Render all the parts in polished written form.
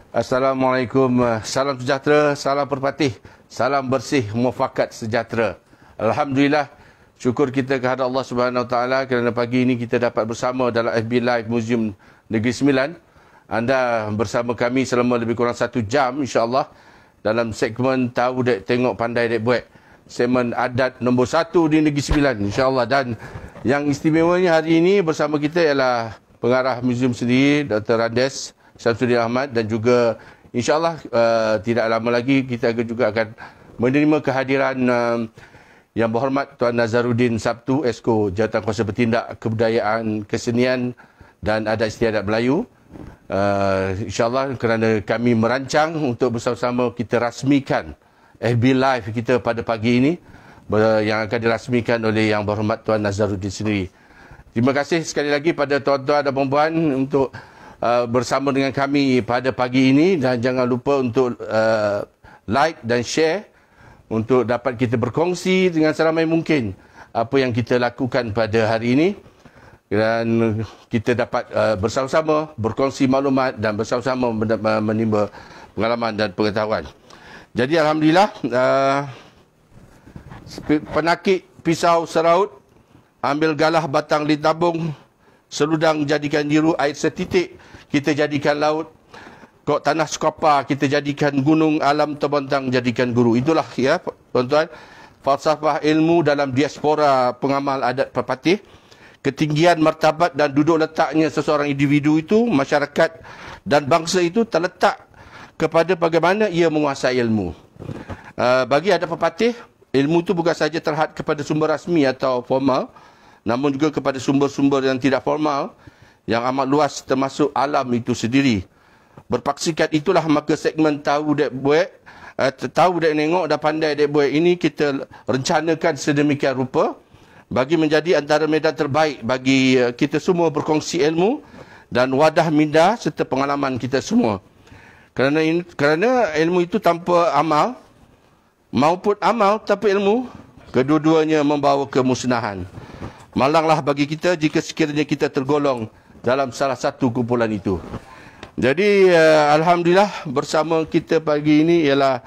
Assalamualaikum, salam sejahtera, salam berpatih, salam bersih, muafakat sejahtera. Alhamdulillah, syukur kita kepada Allah Subhanahu Wa Taala kerana pagi ini kita dapat bersama dalam FB Live Museum Negeri Sembilan. Anda bersama kami selama lebih kurang 1 jam insya-Allah dalam segmen Tahu Dek Tengok Pandai Dek Buat. Segmen adat nombor 1 di Negeri Sembilan insya-Allah. Dan yang istimewanya hari ini bersama kita ialah pengarah museum sendiri Dr. Andes Syamsuddin Ahmad, dan juga insya-Allah tidak lama lagi kita juga akan menerima kehadiran Yang Berhormat Tuan Nazaruddin Sabtu, Esko Jawatankuasa Bertindak Kebudayaan, Kesenian dan Adat Istiadat Melayu. InsyaAllah kerana kami merancang untuk bersama-sama kita rasmikan FB Live kita pada pagi ini yang akan dirasmikan oleh Yang Berhormat Tuan Nazaruddin sendiri. Terima kasih sekali lagi pada tuan-tuan dan puan-puan untuk bersama dengan kami pada pagi ini, dan jangan lupa untuk like dan share untuk dapat kita berkongsi dengan seramai mungkin apa yang kita lakukan pada hari ini, dan kita dapat bersama-sama berkongsi maklumat dan bersama-sama menimba pengalaman dan pengetahuan. Jadi alhamdulillah, penakik pisau seraut, ambil galah batang ditabung, seludang jadikan jiru, air setitik kita jadikan laut, kok tanah skopa kita jadikan gunung, alam terbentang jadikan guru. Itulah ya tuan-tuan, falsafah ilmu dalam diaspora pengamal adat pepatih. Ketinggian martabat dan duduk letaknya seseorang individu itu, masyarakat dan bangsa itu terletak kepada bagaimana ia menguasai ilmu. Bagi adat pepatih, ilmu itu bukan saja terhad kepada sumber rasmi atau formal, namun juga kepada sumber-sumber yang tidak formal yang amat luas, termasuk alam itu sendiri. Berpaksikan itulah maka segmen Tahu Dek Buat, Tahu Dek Nengok dan Pandai Dek Buat ini kita rencanakan sedemikian rupa bagi menjadi antara medan terbaik bagi kita semua berkongsi ilmu dan wadah minda serta pengalaman kita semua. Kerana ilmu itu tanpa amal maupun amal tanpa ilmu, kedua-duanya membawa kemusnahan. Malanglah bagi kita jika sekiranya kita tergolong dalam salah satu kumpulan itu. Jadi alhamdulillah bersama kita pagi ini ialah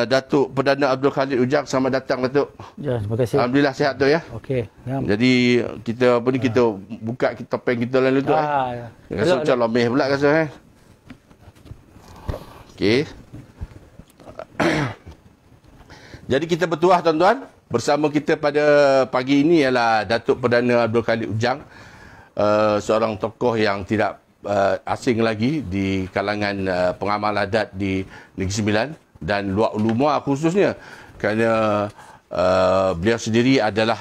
Datuk Perdana Abdul Khalid Ujang. Selamat datang Datuk. Ya, terima kasih. Alhamdulillah sihat tu ya. Okey. Ya. Jadi kita apa ni, kita buka topeng kita lalu tu. Ya. Rasa macam lomeh pula rasa Okey. Jadi kita bertuah tuan-tuan. Bersama kita pada pagi ini ialah Datuk Perdana Abdul Khalid Ujang, seorang tokoh yang tidak asing lagi di kalangan pengamal adat di Negeri Sembilan dan luar Ulumua khususnya, kerana beliau sendiri adalah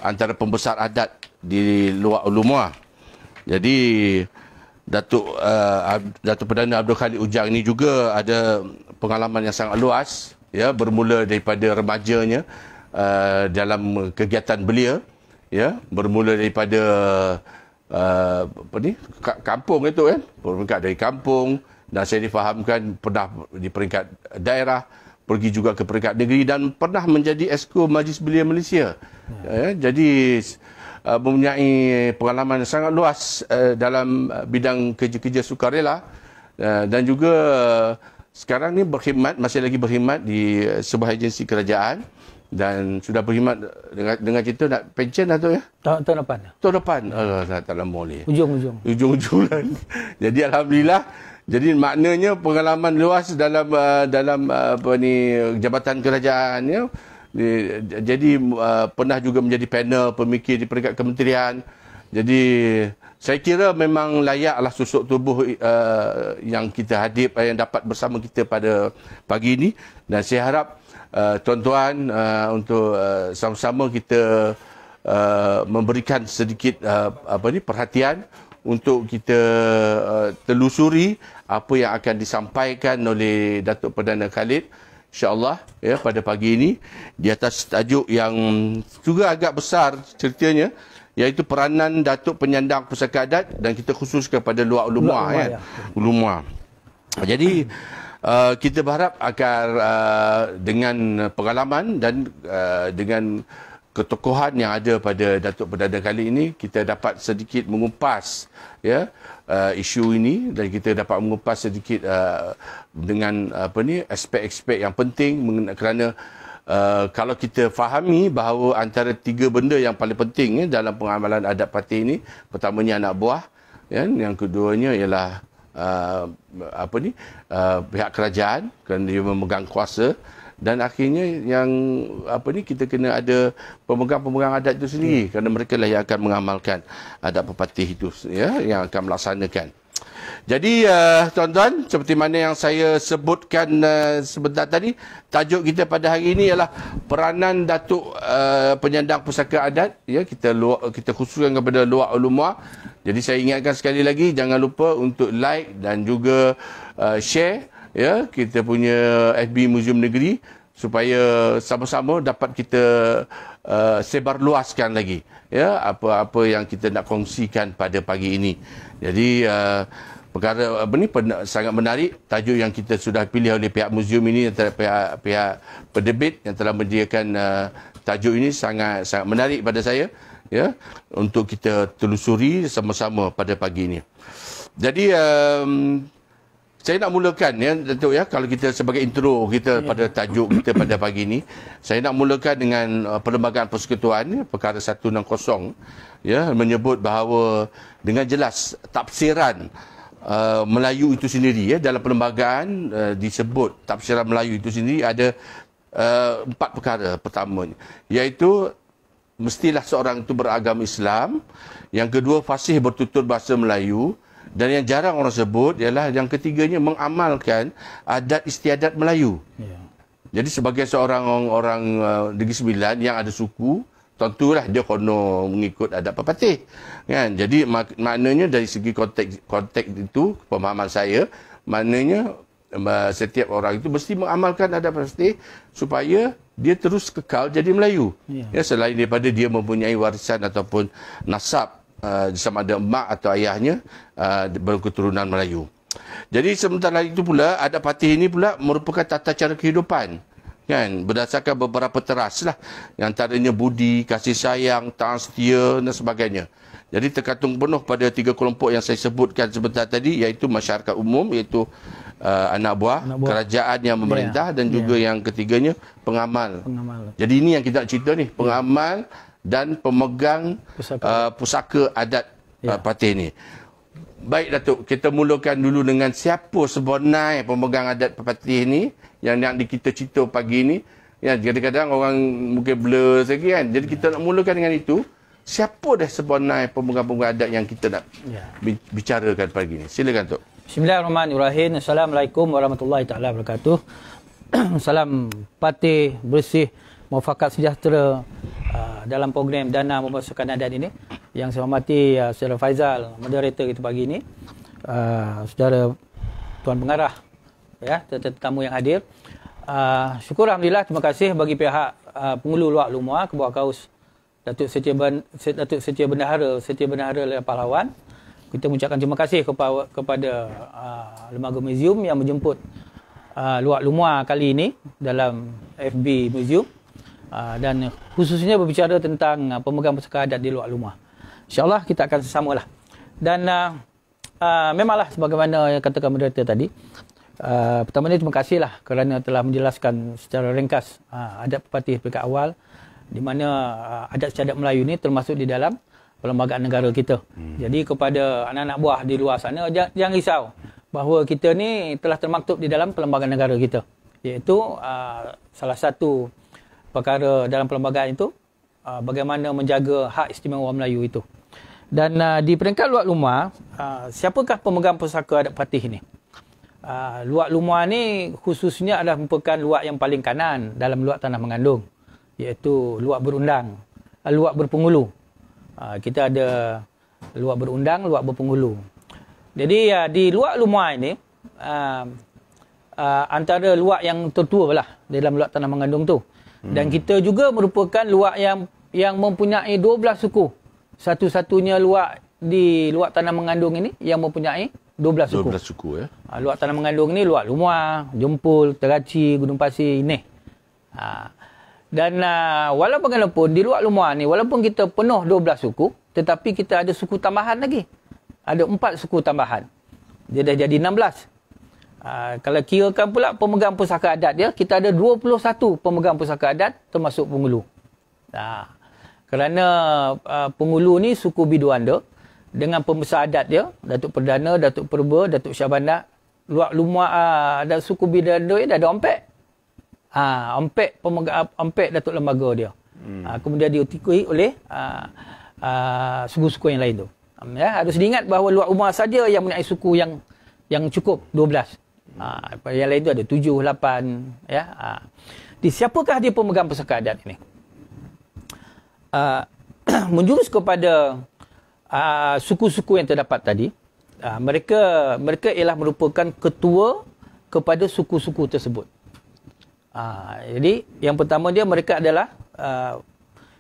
antara pembesar adat di luar Ulumua. Jadi Datuk Perdana Abdul Khalid Ujang ini juga ada pengalaman yang sangat luas, ya, bermula daripada remajanya dalam kegiatan belia, ya, bermula daripada kampung itu kan, peringkat dari kampung, dan saya difahamkan pernah di peringkat daerah, pergi juga ke peringkat negeri dan pernah menjadi Esko Majlis Belia Malaysia. Ya, jadi mempunyai pengalaman yang sangat luas dalam bidang kerja-kerja sukarela, dan juga sekarang ni berkhidmat, masih lagi berkhidmat di sebuah agensi kerajaan, dan sudah berkhidmat dengan cerita nak pencen dah tu ya. Tahun depan. Tahun depan. Tak lama boleh. Ujung-ujung lah. Jadi alhamdulillah. Jadi maknanya pengalaman luas dalam apa ni, jabatan kerajaan ya. Jadi pernah juga menjadi panel pemikir di peringkat kementerian. Jadi saya kira memang layaklah susuk tubuh yang kita hadip, yang dapat bersama kita pada pagi ini, dan saya harap tuan-tuan untuk sama-sama kita memberikan sedikit perhatian untuk kita telusuri apa yang akan disampaikan oleh Datuk Perdana Khalid, insya-Allah ya, pada pagi ini di atas tajuk yang juga agak besar ceritanya, iaitu peranan Datuk Penyandang Pusaka Adat, dan kita khusus kepada luar Ulumua kan. Ulumua. Jadi kita berharap agar dengan pengalaman dan dengan ketokohan yang ada pada Datuk Perdana kali ini, kita dapat sedikit mengupas ya isu ini, dan kita dapat mengupas sedikit dengan aspek-aspek yang penting kerana kalau kita fahami bahawa antara 3 benda yang paling penting dalam pengamalan adat parti ini, pertamanya anak buah, yang keduanya ialah pihak kerajaan kerana dia memegang kuasa, dan akhirnya yang kita kena ada pemegang-pemegang adat itu sendiri, kerana mereka lah yang akan mengamalkan adat pepatih itu ya, yang akan melaksanakan. Jadi tuan-tuan, seperti mana yang saya sebutkan sebentar tadi, tajuk kita pada hari ini ialah peranan Datuk Penyandang Pusaka Adat ya, kita khususkan kepada luar ulumah. Jadi saya ingatkan sekali lagi, jangan lupa untuk like dan juga share ya kita punya FB Muzium Negeri, supaya sama-sama dapat kita sebarluaskan lagi ya apa-apa yang kita nak kongsikan pada pagi ini. Jadi perkara ni sangat menarik, tajuk yang kita sudah pilih oleh pihak muzium ini, antara pihak pendebit yang telah menyediakan tajuk ini sangat menarik pada saya ya, untuk kita telusuri sama-sama pada pagi ini. Jadi saya nak mulakan ya Datuk ya, kalau kita sebagai intro kita pada tajuk kita pada pagi ini, saya nak mulakan dengan Perlembagaan Persekutuan perkara 160 ya, menyebut bahawa dengan jelas tafsiran Melayu itu sendiri ya, dalam perlembagaan disebut tafsiran Melayu itu sendiri ada 4 perkara. Pertamanya iaitu mestilah seorang itu beragama Islam, yang kedua fasih bertutur bahasa Melayu, dan yang jarang orang sebut ialah yang ketiganya mengamalkan adat istiadat Melayu. Ya. Jadi sebagai seorang orang Negeri Sembilan yang ada suku, tentulah dia kono mengikut adat pepatih. Kan? Jadi maknanya dari segi konteks itu, pemahaman saya, maknanya setiap orang itu mesti mengamalkan adat pepatih supaya dia terus kekal jadi Melayu. Ya, selain daripada dia mempunyai warisan ataupun nasab, sama ada emak atau ayahnya berketurunan Melayu. Jadi sementara itu pula, adat patih ini pula merupakan tata cara kehidupan kan, berdasarkan beberapa teras lah, yang antaranya budi, kasih sayang, taat setia dan sebagainya. Jadi tergantung penuh pada 3 kelompok yang saya sebutkan sebentar tadi, iaitu masyarakat umum, iaitu anak buah, kerajaan yang memerintah, dan juga yang ketiganya pengamal. Jadi ini yang kita nak cerita ni, pengamal dan pemegang pusaka adat patih ni. Baik Datuk, kita mulakan dulu dengan siapa sebenar pemegang adat patih ni yang kita cerita pagi ni. Ya, kadang-kadang orang mungkin blur sikit kan. Jadi kita nak mulakan dengan itu. Siapa dah sebenar pemegang-pemegang adat yang kita nak bicarakan pagi ni? Silakan Tok. Bismillahirrahmanirrahim. Assalamualaikum warahmatullahi taala wabarakatuh. Salam patih bersih, muafakat sejahtera dalam program Dana Pemasukan Adat ini. Yang saya hormati Saudara Faizal, moderator kita pagi ini, Saudara Tuan Pengarah, ya, tetamu yang hadir. Syukur Alhamdulillah, terima kasih bagi pihak Pengulu Luar Lumua ke bawah kaus Datuk Setia Bendahara Pahlawan. Kita mengucapkan terima kasih kepada Lembaga Muzium yang menjemput Luar Lumua kali ini dalam FB Muzium. Dan khususnya berbicara tentang pemegang pusaka adat di Luar Lumah. InsyaAllah kita akan sesamalah. Dan memanglah sebagaimana yang katakan moderator tadi, pertama ni terima kasihlah kerana telah menjelaskan secara ringkas adat pepatih peringkat awal, di mana adat istiadat Melayu ni termasuk di dalam perlembagaan negara kita. Jadi kepada anak-anak buah di luar sana, jangan risau bahawa kita ni telah termaktub di dalam perlembagaan negara kita, iaitu salah satu perkara dalam perlembagaan itu bagaimana menjaga hak istimewa Melayu itu. Dan di peringkat Luar Lumah, siapakah pemegang pusaka adat patih ini? Luar Lumah ni khususnya adalah merupakan luar yang paling kanan dalam luar tanah mengandung, iaitu luar berundang, luar berpengulu. Kita ada luar berundang, luar berpengulu. Jadi di Luar Lumah ini antara luar yang tertua lah dalam luar tanah mengandung tu. Dan kita juga merupakan luar yang mempunyai 12 suku. Satu-satunya luar di luar tanah mengandung ini yang mempunyai 12 suku. 12 suku ya. Luar tanah mengandung ini Luar Lumah, Jempul, Teraci, Gunung Pasir, Ineh. Dan walaupun bagaimanapun di luar rumah ni, walaupun kita penuh 12 suku, tetapi kita ada suku tambahan lagi. Ada 4 suku tambahan. Dia dah jadi 16. Kalau kirakan pula pemegang pusaka adat dia, kita ada 21 pemegang pusaka adat termasuk Pengulu. Kerana Pengulu ni suku Biduanda dengan pembesar adat dia, Datuk Perdana, Datuk Perba, Datuk Syahbandar, luar rumah ada suku Biduanda ni dah ada Ompek. Ompek Datuk Lembaga dia. Kemudian diikuti oleh suku-suku yang lain tu. Harus diingat bahawa luar rumah saja yang mempunyai suku yang cukup 12. Yang lain tu ada 7, 8. Ya. Di siapakah dia pemegang pusaka adat ini? Menjurus kepada suku-suku yang terdapat tadi, mereka ialah merupakan ketua kepada suku-suku tersebut. Jadi yang pertama mereka adalah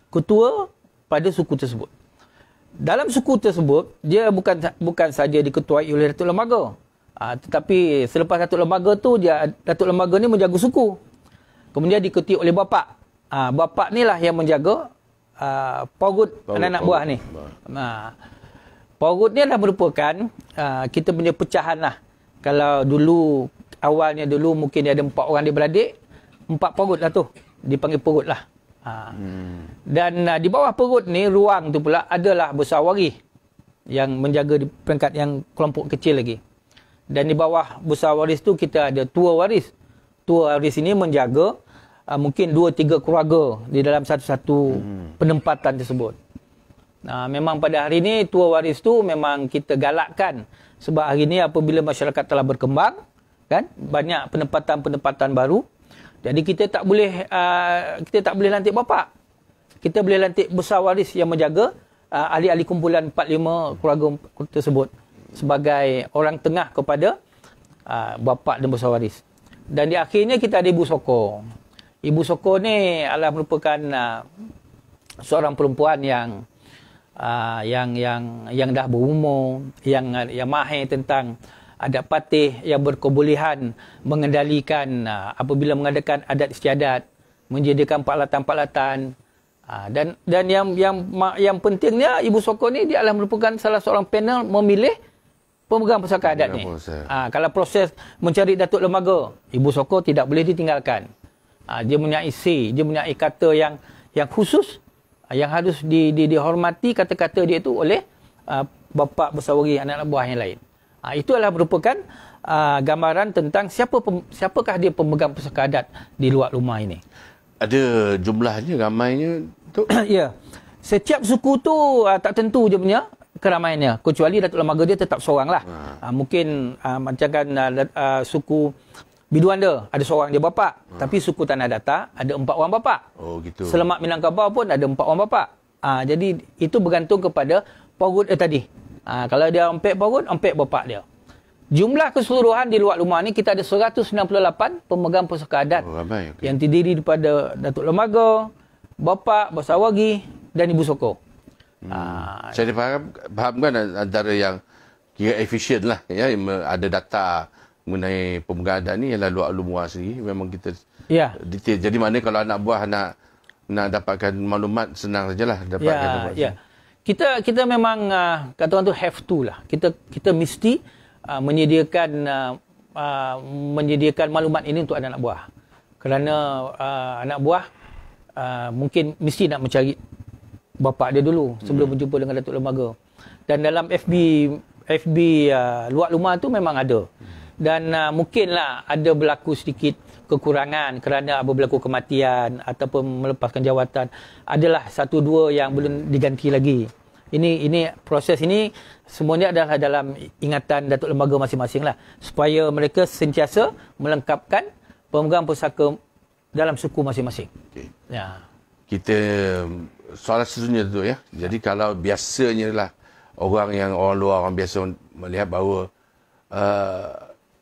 ketua pada suku tersebut. Dalam suku tersebut, dia bukan saja diketuai oleh Datuk Lembaga. Tetapi selepas Datuk Lembaga tu, Datuk Lembaga ni menjaga suku. Kemudian diketuai oleh bapa. Bapa ni lah yang menjaga Pogut anak-anak buah ni. Pogut ni adalah merupakan kita punya pecahan lah. Kalau awalnya mungkin dia ada 4 orang dia beradik, 4 Pogut lah tu. Dipanggil Pogut lah. Dan di bawah Pogut ni, ruang tu pula adalah besar waris yang menjaga di peringkat yang kelompok kecil lagi. Dan di bawah besar waris tu kita ada tua waris. Tua waris ini menjaga mungkin 2-3 keluarga di dalam satu-satu penempatan tersebut. Memang pada hari ini tua waris tu memang kita galakkan, sebab hari ini apabila masyarakat telah berkembang, kan, banyak penempatan-penempatan baru. Jadi kita tak boleh lantik bapa. Kita boleh lantik besar waris yang menjaga ahli-ahli kumpulan 4-5 keluarga tersebut sebagai orang tengah kepada bapa dan besar waris. Dan di akhirnya kita ada Ibu Sokong. Ibu Sokong ni adalah merupakan seorang perempuan yang dah berumur, yang mahir tentang adat patih, yang berkebolehan mengendalikan apabila mengadakan adat istiadat, menyediakan peralatan-peralatan. Dan yang pentingnya, Ibu Sokong ni dia adalah merupakan salah seorang panel memilih pemegang pusaka adat ni. Kalau proses mencari Datuk Lembaga, Ibu Sokong tidak boleh ditinggalkan. Dia mempunyai dia mempunyai kata yang khusus, yang harus dihormati kata-kata dia itu oleh bapa besar waris anak buah yang lain. Itu adalah merupakan gambaran tentang siapakah dia pemegang pusaka adat di luar rumah ini. Ada jumlahnya, ramainya tu? Ya. Setiap suku tu tak tentu je punya keramaiannya, kecuali Datuk Lembaga dia tetap seorang lah. Mungkin macam kan suku Biduanda ada seorang je bapa, tapi suku Tanah Datar ada 4 orang bapa. Oh gitu. Selamat Minangkabau pun ada 4 orang bapa. Jadi itu bergantung kepada Pogut tadi. Kalau dia Ompek Pogut, Ompek bapa dia. Jumlah keseluruhan di luar rumah ni kita ada 198 pemegang pusaka adat. Ramai, okay. Yang terdiri daripada Datuk Lembaga, bapa, besar waris dan Ibu Sokong. Saya fahamkan antara yang kira efisien lah, ya, ada data mengenai pemegang adat ni ialah luar rumah sendiri. Memang kita detail. Jadi mana kalau anak buah nak dapatkan maklumat, senang sajalah dapatkan maklumat. Kita memang kata orang tu have to lah. Kita mesti menyediakan maklumat ini untuk anak buah. Kerana anak buah mungkin mesti nak mencari bapa dia dulu sebelum berjumpa dengan Datuk Lembaga. Dan dalam FB luar rumah tu memang ada. Dan mungkinlah ada berlaku sedikit kekurangan kerana berlaku kematian ataupun melepaskan jawatan. Adalah 1-2 yang belum diganti lagi. Ini proses ini semuanya adalah dalam ingatan Datuk Lembaga masing-masing lah, supaya mereka sentiasa melengkapkan pemegang pusaka dalam suku masing-masing. Okay. Ya. Kita soalan seterusnya tu, ya. Jadi kalau biasanya lah orang luar, orang biasa melihat bahawa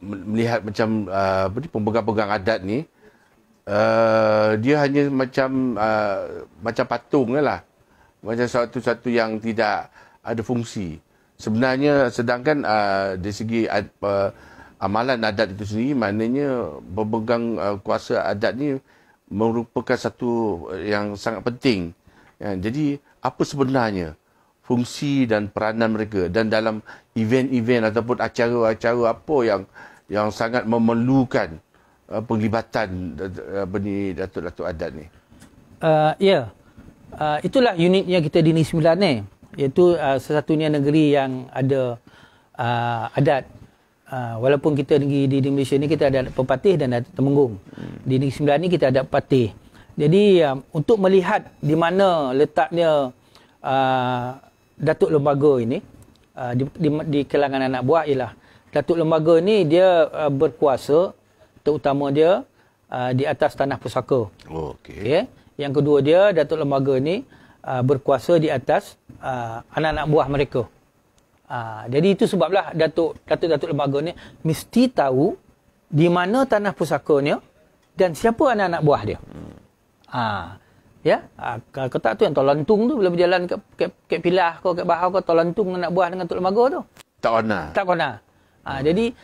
melihat macam pemegang-pegang adat ni dia hanya macam patung lah, macam satu-satu yang tidak ada fungsi. Sebenarnya sedangkan dari segi amalan adat itu sendiri, maknanya pemegang kuasa adat ni merupakan satu yang sangat penting. Jadi apa sebenarnya fungsi dan peranan mereka, dan dalam event-event ataupun acara-acara apa yang sangat memerlukan penglibatan datuk-datuk adat ni? Itulah uniknya kita di Negeri Sembilan ni, iaitu sesatunya negeri yang ada adat. Walaupun kita di Malaysia ni kita ada pepatih dan ada temenggung. Di Negeri Sembilan ni kita ada pepatih. Jadi untuk melihat di mana letaknya Datuk Lembaga ini di kalangan anak buah, ialah Datuk Lembaga ni dia berkuasa terutama dia di atas tanah pusaka. Okay. Yang kedua dia, Datuk Lembaga ni berkuasa di atas anak-anak buah mereka. Jadi itu sebablah Datuk Lembaga ni mesti tahu di mana tanah pusakanya dan siapa anak-anak buah dia. Kalau tak tu yang Tolantung tu bila berjalan ke Pilah ke Bahau ke Tolantung anak buah dengan Datuk Lembaga tu. Tak kena. Jadi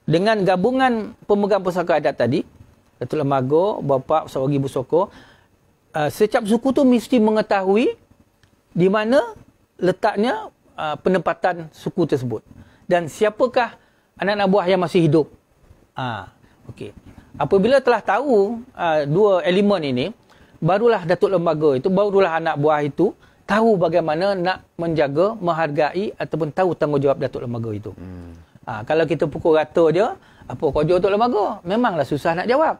dengan gabungan pemegang pusaka adat tadi, Datuk Lembaga, Bapa Sawagi Busoko, setiap suku tu mesti mengetahui di mana letaknya penempatan suku tersebut dan siapakah anak-anak buah yang masih hidup. Okey. Apabila telah tahu dua elemen ini, barulah Datuk Lembaga itu, barulah anak buah itu tahu bagaimana nak menjaga, menghargai ataupun tahu tanggungjawab Datuk Lembaga itu. Kalau kita pukul rata je, apa kerja Datuk Lembaga? Memanglah susah nak jawab.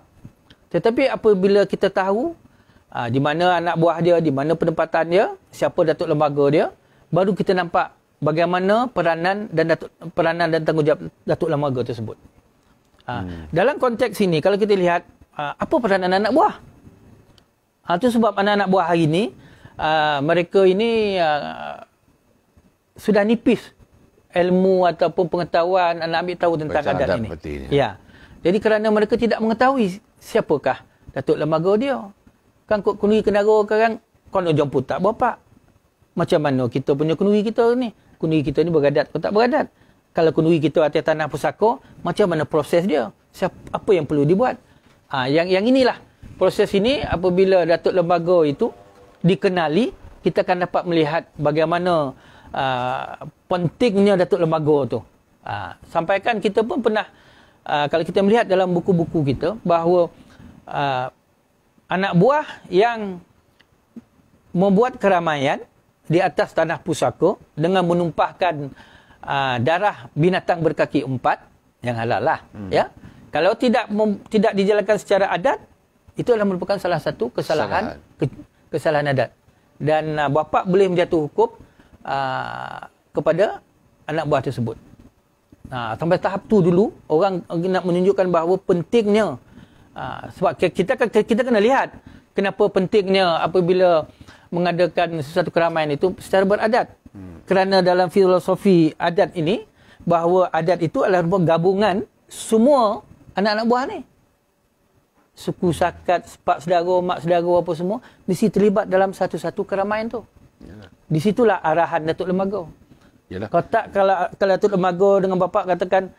Tetapi apabila kita tahu di mana anak buah dia, di mana penempatan dia, siapa Datuk Lembaga dia, baru kita nampak bagaimana peranan dan tanggungjawab Datuk Lembaga tersebut. Dalam konteks ini, kalau kita lihat apa peranan anak buah? Itu sebab anak-anak buah hari ini, mereka ini sudah nipis ilmu ataupun pengetahuan anak ambil tahu tentang adat ini. Ya. Jadi kerana mereka tidak mengetahui siapakah Datuk Lembaga dia. Kan kenduri kendara sekarang kono jemput tak berapa. Macam mana kita punya kenduri kita ni? Kenduri kita ni beradat atau tak beradat? Kalau kenduri kita atas tanah pusaka, macam mana proses dia? Apa yang perlu dibuat? Yang inilah proses ini. Apabila Datuk Lembaga itu dikenali, kita akan dapat melihat bagaimana pentingnya Datuk Lembaga tu. Sampaikan kita pun pernah, kalau kita melihat dalam buku-buku kita, bahawa anak buah yang membuat keramaian di atas tanah pusaka dengan menumpahkan darah binatang berkaki empat, yang halal lah. Ya? Kalau tidak dijalankan secara adat, itu adalah merupakan salah satu kesalahan adat. Dan bapa boleh menjatuh hukum kepada anak buah tersebut. Sampai tahap tu dulu, orang nak menunjukkan bahawa pentingnya, sebab kita kena lihat kenapa pentingnya apabila mengadakan sesuatu keramaian itu secara beradat. Kerana dalam filosofi adat ini, bahawa adat itu adalah gabungan semua anak-anak buah ni. Suku sakat, sepak saudara, mak saudara apa semua mesti terlibat dalam satu-satu keramaian tu. Di situlah arahan Datuk Lembaga. Kalau tak, kalau Datuk Lembaga dengan bapa katakan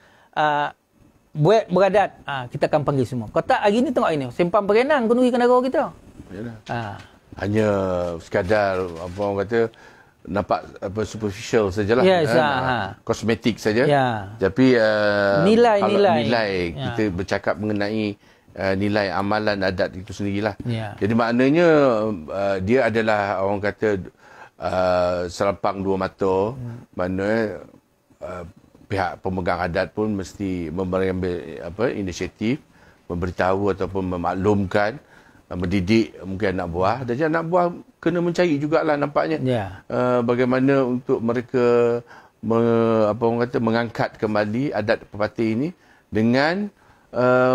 buat beradat, kita akan panggil semua. Kalau tak, hari ni tengok ini, simpan perenang kenduri kendara kita. Hanya sekadar apa orang kata, nampak apa superficial sajalah, kosmetik saja. Tapi nilai kita bercakap mengenai nilai amalan adat itu sendirilah. Jadi maknanya dia adalah orang kata selampang dua mata. Mana pihak pemegang adat pun mesti mengambil inisiatif, memberitahu ataupun memaklumkan, mendidik mungkin anak buah. Dan anak buah kena mencari jugalah nampaknya bagaimana untuk mereka mengangkat kembali adat pepatih ini dengan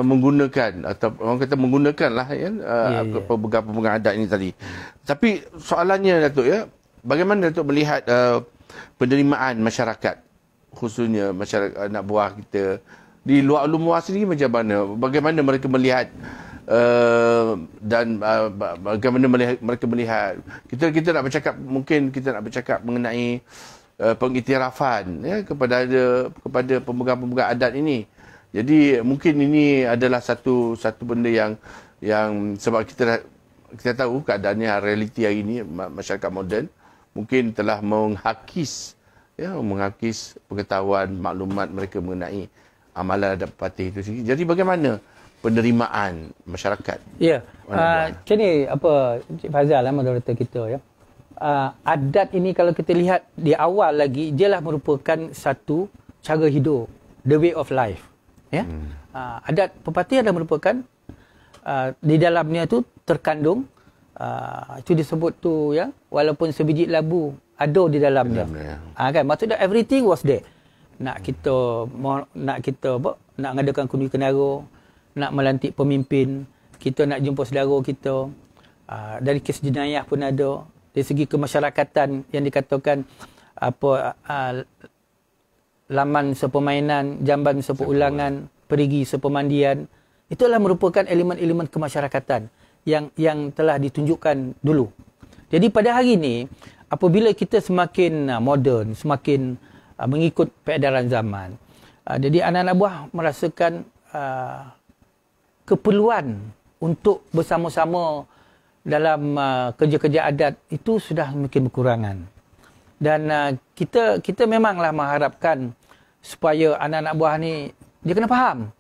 menggunakan atau orang kata menggunakanlah pemegang adat ini tadi. Tapi soalannya Datuk, bagaimana Datuk melihat penerimaan masyarakat, khususnya masyarakat anak buah kita di luar Ulumuah sendiri macam mana? Bagaimana mereka melihat dan bagaimana mereka melihat kita nak bercakap, mungkin kita nak bercakap mengenai pengiktirafan kepada pemegang-pemegang adat ini Jadi mungkin ini adalah satu benda yang sebab kita tahu keadaannya realiti hari ini masyarakat moden mungkin telah menghakis pengetahuan maklumat mereka mengenai amalan adat pepatih itu sendiri. Jadi bagaimana penerimaan masyarakat? Ya, macam ni apa Cik Fazal moderator kita ya. Adat ini kalau kita lihat di awal lagi ialah merupakan satu cara hidup, the way of life. Ya. Adat pepatih adalah merupakan di dalamnya tu terkandung itu disebut tu ya, walaupun sebiji labu ada di dalamnya. Kan maksudnya everything was there. Nak kita nak ngadakan kundi kenara, nak melantik pemimpin, kita nak jumpa saudara kita, dari kes jenayah pun ada, dari segi kemasyarakatan yang dikatakan laman sepermainan, jamban seperulangan, perigi sepemandian, itulah merupakan elemen-elemen kemasyarakatan yang telah ditunjukkan dulu. Jadi pada hari ini, apabila kita semakin moden, semakin mengikut peredaran zaman, jadi anak-anak buah merasakan keperluan untuk bersama-sama dalam kerja-kerja adat itu sudah semakin berkurangan. Dan kita memanglah mengharapkan supaya anak-anak buah ni dia kena faham.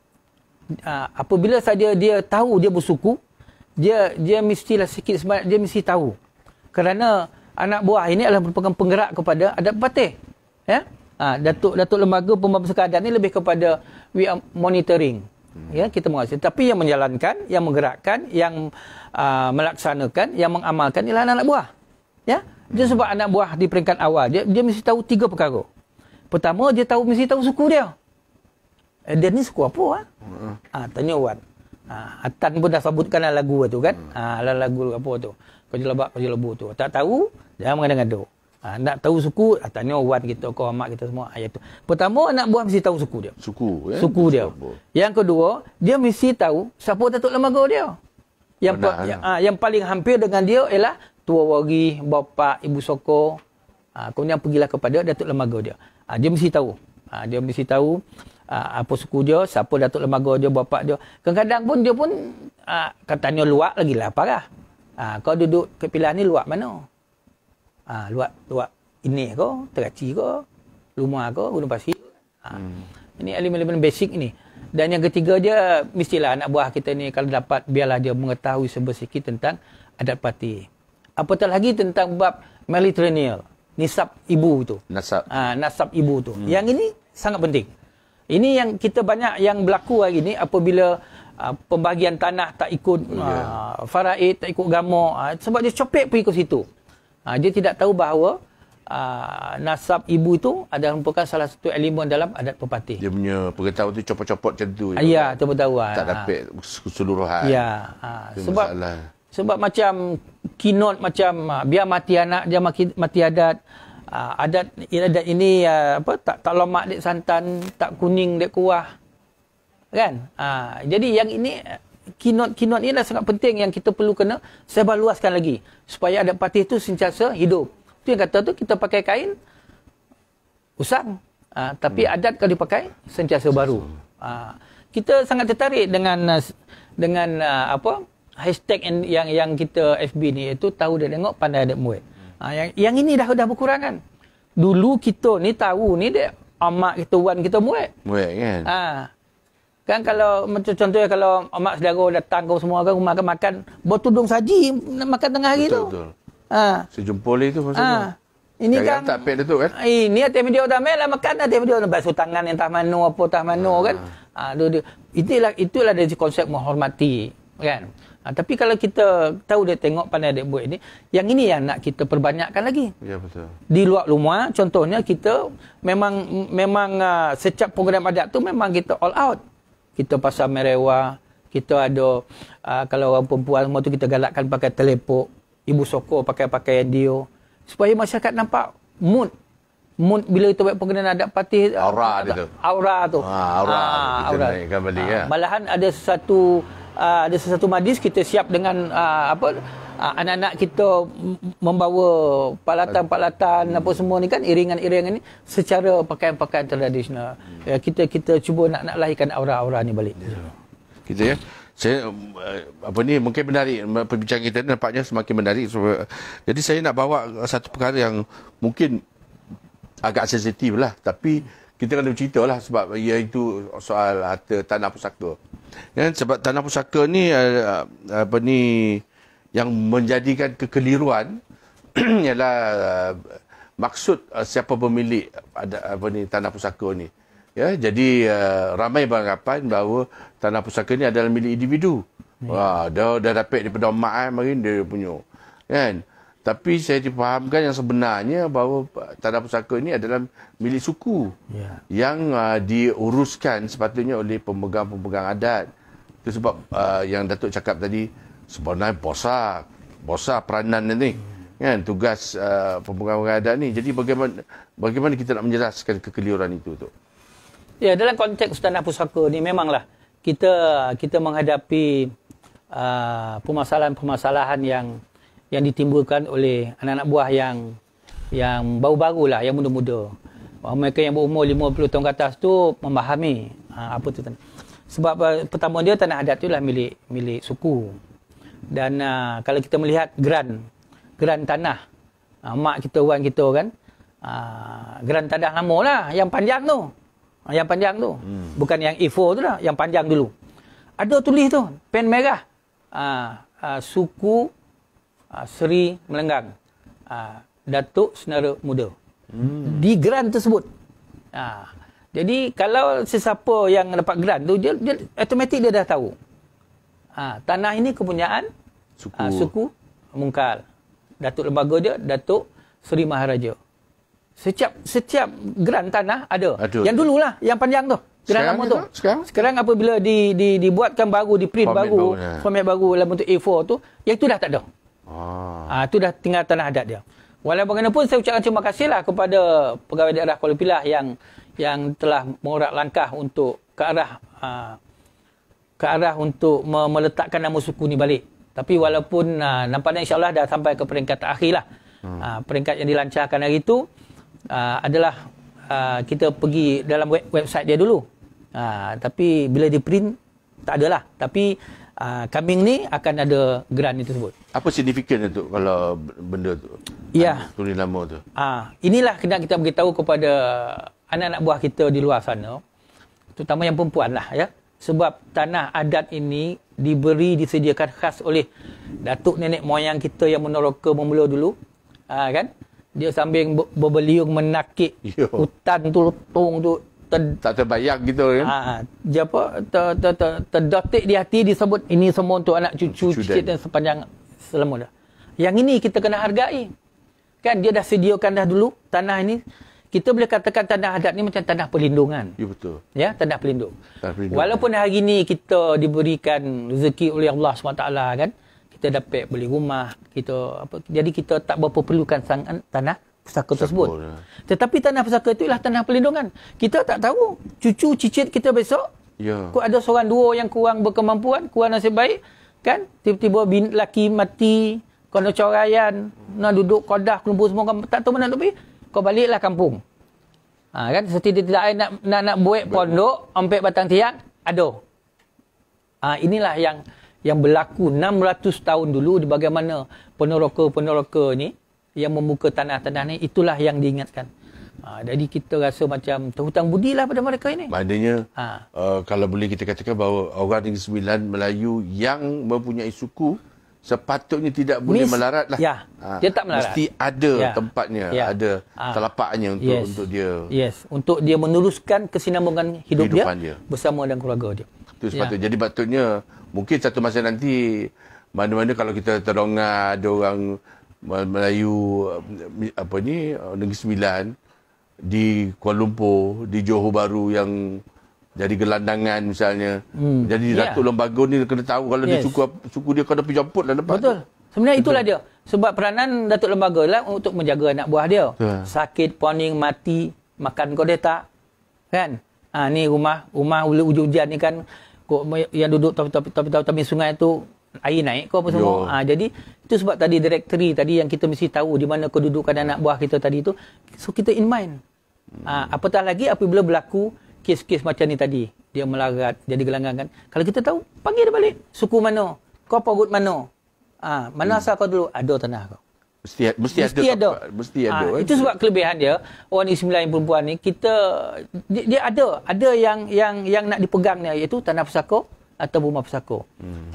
Apabila saja dia tahu dia bersuku, dia mestilah sikit sebanyak dia mesti tahu. Kerana anak buah ini adalah merupakan penggerak kepada adat pepatih. Ya? Datuk lembaga pembahasan adat ni lebih kepada we are monitoring. Ya, kita mengawasi. Tapi yang menjalankan, yang menggerakkan, yang melaksanakan, yang mengamalkan ialah anak buah. Ya? Dia sebab anak buah di peringkat awal dia mesti tahu 3 perkara. Pertama, dia mesti tahu suku dia. Dia ni suku apa? Tanya Wan. Atan pun dah sebutkan lagu tu kan. Lagu apa tu? Kau jelabak, kau jelabu tu. Tak tahu, jangan mengada-ngada. Nak tahu suku, tanya Wan kita, kau mak kita semua. Ayat tu. Pertama, anak buah mesti tahu suku dia. Suku dia. Yang kedua, dia mesti tahu siapa datuk lembaga dia. Yang paling hampir dengan dia ialah tua wari, bapa, ibu soko. Kemudian pergilah kepada datuk lembaga dia. Dia mesti tahu. Dia mesti tahu apa suku dia, siapa datuk lembaga dia, bapa dia. Kadang-kadang pun dia pun katanya luak lagi lah parah. Kau duduk ke pilihan ni luak mana? Luak ini ke, Teraci ke, Lumah ke, Gunung Pasir. Ini elemen-elemen basic ni. Dan yang ketiga dia mestilah anak buah kita ni kalau dapat biarlah dia mengetahui sedikit tentang adat pepatih. Apatah lagi tentang bab matrilineal, nisab ibu tu. Nasab ibu tu. Yang ini sangat penting. Ini yang kita banyak yang berlaku hari ini apabila pembahagian tanah tak ikut faraid, tak ikut agama, sebab dia copek pergi ke situ. Dia tidak tahu bahawa nasab ibu itu adalah merupakan salah satu elemen dalam adat pepatih. Dia punya pengetahuan tu copot-copot macam tu. Ya, pengetahuan. Tak dapat keseluruhan. Ya, sebab macam kinot macam biar mati anak dia mati adat. Adat ini tak lomak dek santan, tak kuning dek kuah. Kan? Jadi yang ini kinot ini adalah sangat penting yang kita perlu kena sebar luaskan lagi supaya adat pepatih itu sentiasa hidup. Itu yang kata tu kita pakai kain usang. Tapi adat kalau dipakai sentiasa baru. Kita sangat tertarik dengan hashtag yang kita FB ni iaitu tahu dan tengok pandai adat murid. Yang ini dah berkurangan. Dulu kita ni tahu ni dek amak kita wan kita murid. Murid kan? Kan kalau macam contohnya kalau amak saudara datang ke semua kan rumah makan bertudung saji makan tengah hari tu. Betul. Sejumpul itu maksudnya. Ini kan tak pek tu kan? Ini atas media utama lah makan atas media basuh tangan yang tah mano kan. Itulah dari konsep menghormati kan. Tapi kalau kita tahu dia tengok pandai adik buat ini, yang ini yang nak kita perbanyakkan lagi. Ya betul. Di luar rumah contohnya kita memang setiap program adat tu memang kita all out. Kita pasal merewah, kita ada kalau orang perempuan semua tu kita galakkan pakai telepok, ibu soko pakai pakaian dia supaya masyarakat nampak mood bila kita buat program adat pepatih aura dia tu. Aura tu. Kita naikkan balik ya. Malahan ada sesuatu majlis kita siap dengan anak-anak kita membawa palatan-palatan apa semua ni kan, iringan-iringan ni secara pakaian-pakaian tradisional. Ya, kita cuba nak lahirkan aura-aura ni balik. Kita ya. Saya mungkin menarik perbincangan kita ni, nampaknya semakin menarik. Jadi saya nak bawa satu perkara yang mungkin agak sensitif lah, tapi kita kena bercerita lah, sebab iaitu soal harta tanah pusaka. Ya, sebab tanah pusaka ni yang menjadikan kekeliruan ialah maksud siapa pemilik tanah pusaka ni. Ya, jadi ramai beranggapan bahawa tanah pusaka ni adalah milik individu. Wah, dah dapat daripada mak mari dia punya. Kan? Tapi saya difahamkan yang sebenarnya bahawa tanah pusaka ni adalah milik suku. Yang diuruskan sepatutnya oleh pemegang-pemegang adat. Itu sebab yang Datuk cakap tadi, sebenarnya besar peranan ni. Kan, tugas pemegang-pemegang adat ni. Jadi bagaimana kita nak menjelaskan kekeliruan itu, Tok? Ya, dalam konteks tanah pusaka ni memanglah kita menghadapi permasalahan-permasalahan yang ditimbulkan oleh anak-anak buah yang baru-barulah, yang muda-muda. Mereka yang berumur 50 tahun ke atas tu memahami apa tu tanah. Sebab pertama dia, tanah adat tu lah milik suku. Dan kalau kita melihat geran tanah mak kita, orang kita kan, geran tanah lama lah, yang panjang tu. Bukan yang A4 tu lah, yang panjang dulu. Ada tulis tu, pen merah. Suku Seri Melenggang. Datuk Senara Muda. Di geran tersebut. Jadi kalau sesiapa yang dapat geran tu, dia automatik dia dah tahu. Tanah ini kepunyaan suku Mungkal. Datuk lembaga dia, Datuk Seri Maharaja. Setiap geran tanah ada. Yang dululah, yang panjang tu. Geran lama tu. Sekarang apabila dibuatkan baru, diprint baru, format baru dalam bentuk A4 tu, yang tu dah tak ada. Tu dah tinggal tanah adat dia. Walaupun bagaimanapun, saya ucapkan terima kasihlah kepada pegawai daerah Kuala Pilah yang telah mengorak langkah untuk ke arah untuk meletakkan nama suku ni balik. Tapi walaupun nampaknya insya-Allah dah sampai ke peringkat terakhir lah. Peringkat yang dilancarkan hari itu adalah kita pergi dalam website dia dulu. Tapi bila di print tak adalah. Tapi coming ni akan ada geran itu tersebut. Apa signifikan tu kalau benda tu? Ya. Tulis nama tu. Inilah kena kita beritahu kepada anak-anak buah kita di luar sana, terutama yang perempuan lah ya. Sebab tanah adat ini disediakan khas oleh datuk nenek moyang kita yang meneroka bermula dulu. Kan? Dia sambil berbeliung menakik hutan tu, letong tu. Tak terbayang gitu kan? Dia apa? Terdotik di hati, disebut ini semua untuk anak cucu cicit dan sepanjang selama dah. Yang ini kita kena hargai. Kan dia dah sediakan dah dulu tanah ini. Kita boleh katakan tanah adat ni macam tanah perlindungan. Ya, betul. Ya, tanah pelindung. Walaupun hari ini kita diberikan rezeki oleh Allah SWT kan, kita dapat beli rumah, jadi kita tak berapa perlukan sangat tanah pusaka tersebut. Tetapi tanah pusaka itu ialah tanah perlindungan. Kita tak tahu cucu cicit kita besok, kok ada seorang dua yang kurang berkemampuan, kurang nasib baik, kan? Tiba-tiba lelaki mati, kena coraian, nak duduk kodah, kumpul semua, tak tahu mana nak pergi. Kau baliklah kampung. Kan? Setidak-tidak nak buat pondok, ambil batang tiang, ada. Inilah yang berlaku 600 tahun dulu, di bagaimana peneroka-peneroka ni yang membuka tanah-tanah ni, itulah yang diingatkan. Jadi kita rasa macam terhutang budi lah pada mereka ini. Maknanya kalau boleh kita katakan bahawa orang Negeri Sembilan Melayu yang mempunyai suku sepatutnya tidak boleh melarat lah. Ya, dia tak melarat. Mesti ada tempatnya, ada telapaknya untuk dia. Untuk dia meneruskan kesinambungan hidup dia bersama dengan keluarga dia. Itu sepatutnya. Jadi patutnya mungkin satu masa nanti mana-mana kalau kita terdengar ada orang Melayu Negeri Sembilan di Kuala Lumpur, di Johor Bahru yang jadi gelandangan misalnya. Jadi Datuk Lembaga ni kena tahu kalau dia suku dia kena pergi jemput lah lepas. Betul. Sebenarnya itulah dia. Sebab peranan Datuk Lembaga lah untuk menjaga anak buah dia. Sakit, poning, mati, makan kau dia tak. Kan? Ni rumah ujung-ujung ni kan, yang duduk tepi sungai tu air naik ke apa semua. Jadi itu sebab tadi directory tadi yang kita mesti tahu di mana kedudukan anak buah kita tadi tu. So kita in mind. Apatah lagi apabila berlaku kes-kes macam ni tadi. Dia melarat, jadi gelanggang kan. Kalau kita tahu, panggil dia balik. Suku mana? Kau pagut mana? Mana asal kau dulu? Ada tanah kau. Mesti ada. Kan? Itu sebab kelebihan dia, orang Negeri Sembilan perempuan ni, dia ada yang nak dipegang ni, iaitu tanah pusaka atau rumah pusaka.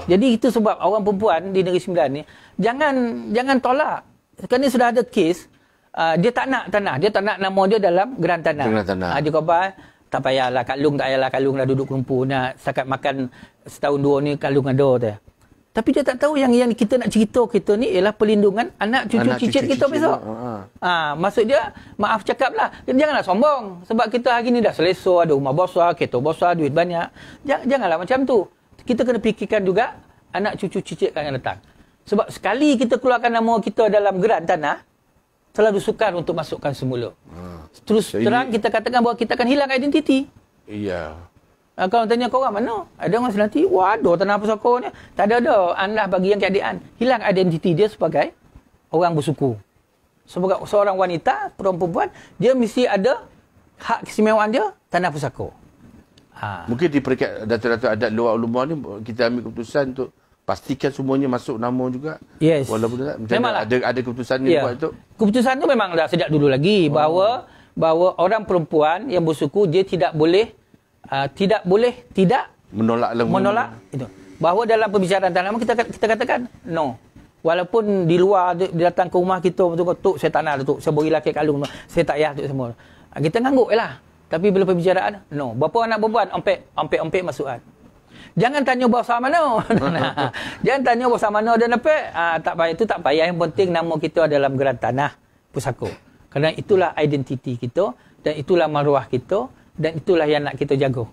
Jadi itu sebab orang perempuan di Negeri Sembilan ni, jangan tolak. Kerana sudah ada kes, dia tak nak tanah, dia tak nak nama dia dalam geran tanah. Dia kata, tak payahlah kalung, dah duduk kumpul nak setakat makan setahun dua ni kalung ada tu. Tapi dia tak tahu yang kita nak cerita kita ni ialah perlindungan anak cucu cicit kita besok. Maksud dia, maaf cakap lah, janganlah sombong. Sebab kita hari ni dah selesa, ada rumah besar, kereta besar, duit banyak. Janganlah macam tu. Kita kena fikirkan juga anak cucu cicit akan datang. Sebab sekali kita keluarkan nama kita dalam geran tanah, selalu sukar untuk masukkan semula. Terus terang kita katakan bahawa kita akan hilang identiti. Iya. Kalau tanya kau orang mana? Ada orang Selanti, waduh tanah pusaka ni. Tak ada. Anda bagi yang keadaan. Hilang identiti dia sebagai orang bersuku. Sebagai seorang wanita, perempuan, dia mesti ada hak keistimewaan dia, tanah pusaka. Mungkin di peringkat Datuk-Datuk Adat luar ulumah ni, kita ambil keputusan untuk pastikan semuanya masuk nama juga. Yes. Walaupun ada keputusan ni buat tu. Keputusan tu memang dah sejak dulu lagi bahawa orang perempuan yang bersuku dia tidak boleh menolak itu. Bahawa dalam pembicaraan tanah kita katakan no. Walaupun di luar dia datang ke rumah kita betul-betul saya tanah tu, saya beri laki kalung tu, saya tak payah tu semua. Kita ngangguk lah. Tapi bila pembicaraan no. Berapa anak perempuan ompek masukkan. Jangan tanya bahasa mana. Jangan tanya bahasa mana dan apa. Tak payah, itu tak payah. Yang penting nama kita dalam geran tanah pusaka. Kerana itulah identiti kita dan itulah maruah kita dan itulah yang nak kita jaga.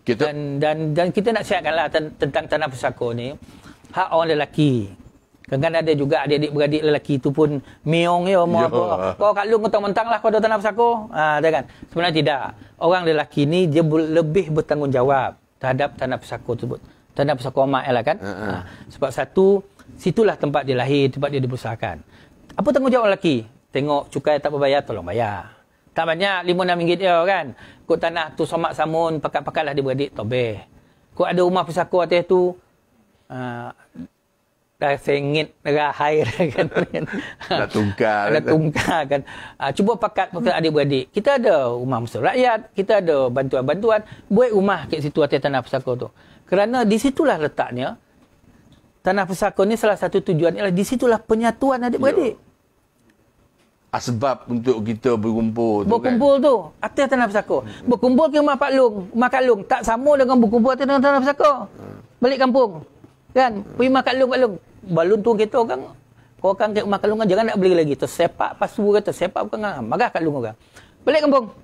Dan kita nak siapkanlah tentang tanah pusaka ni, hak orang lelaki. Kadang-kadang ada juga adik-adik beradik lelaki tu pun meong ya mau apa. Kau kat lu mentang-mentang lah kau ada tanah pusaka. Kan. Sebenarnya tidak. Orang lelaki ni dia lebih bertanggungjawab terhadap tanah pusaka tersebut. Tanah pusaka mak lah kan. Sebab satu, situlah tempat dia lahir, tempat dia dibesarkan. Apa tanggungjawab lelaki? Tengok cukai tak berbayar, tolong bayar. Tak banyak, RM5-6 dia kan. Kok tanah tu somak samun, pakat-pakatlah dia beradik, tobeh. Kok ada rumah pusaka atas tu, dah sengit, rahai kan. Nak tungkar. Nak tungkar kan. Cuba pakat adik-beradik. Kita ada rumah mesra rakyat, kita ada bantuan-bantuan. Buat rumah kat situ atas tanah pusaka tu. Kerana di situlah letaknya, tanah pusaka ni salah satu tujuan ialah di situlah penyatuan adik-beradik. Sebab untuk kita berkumpul tu atas tanah pusaka. Berkumpul ke rumah Mak Kalung tak sama dengan berkumpul atas tanah pusaka. Balik kampung. Kan? Pergi Mak Kalung. Balun tu kita orang ke Mak Kalung kan jangan nak beli lagi. Tersepak pasu kata, sepak bukan marah Kalung orang. Balik kampung.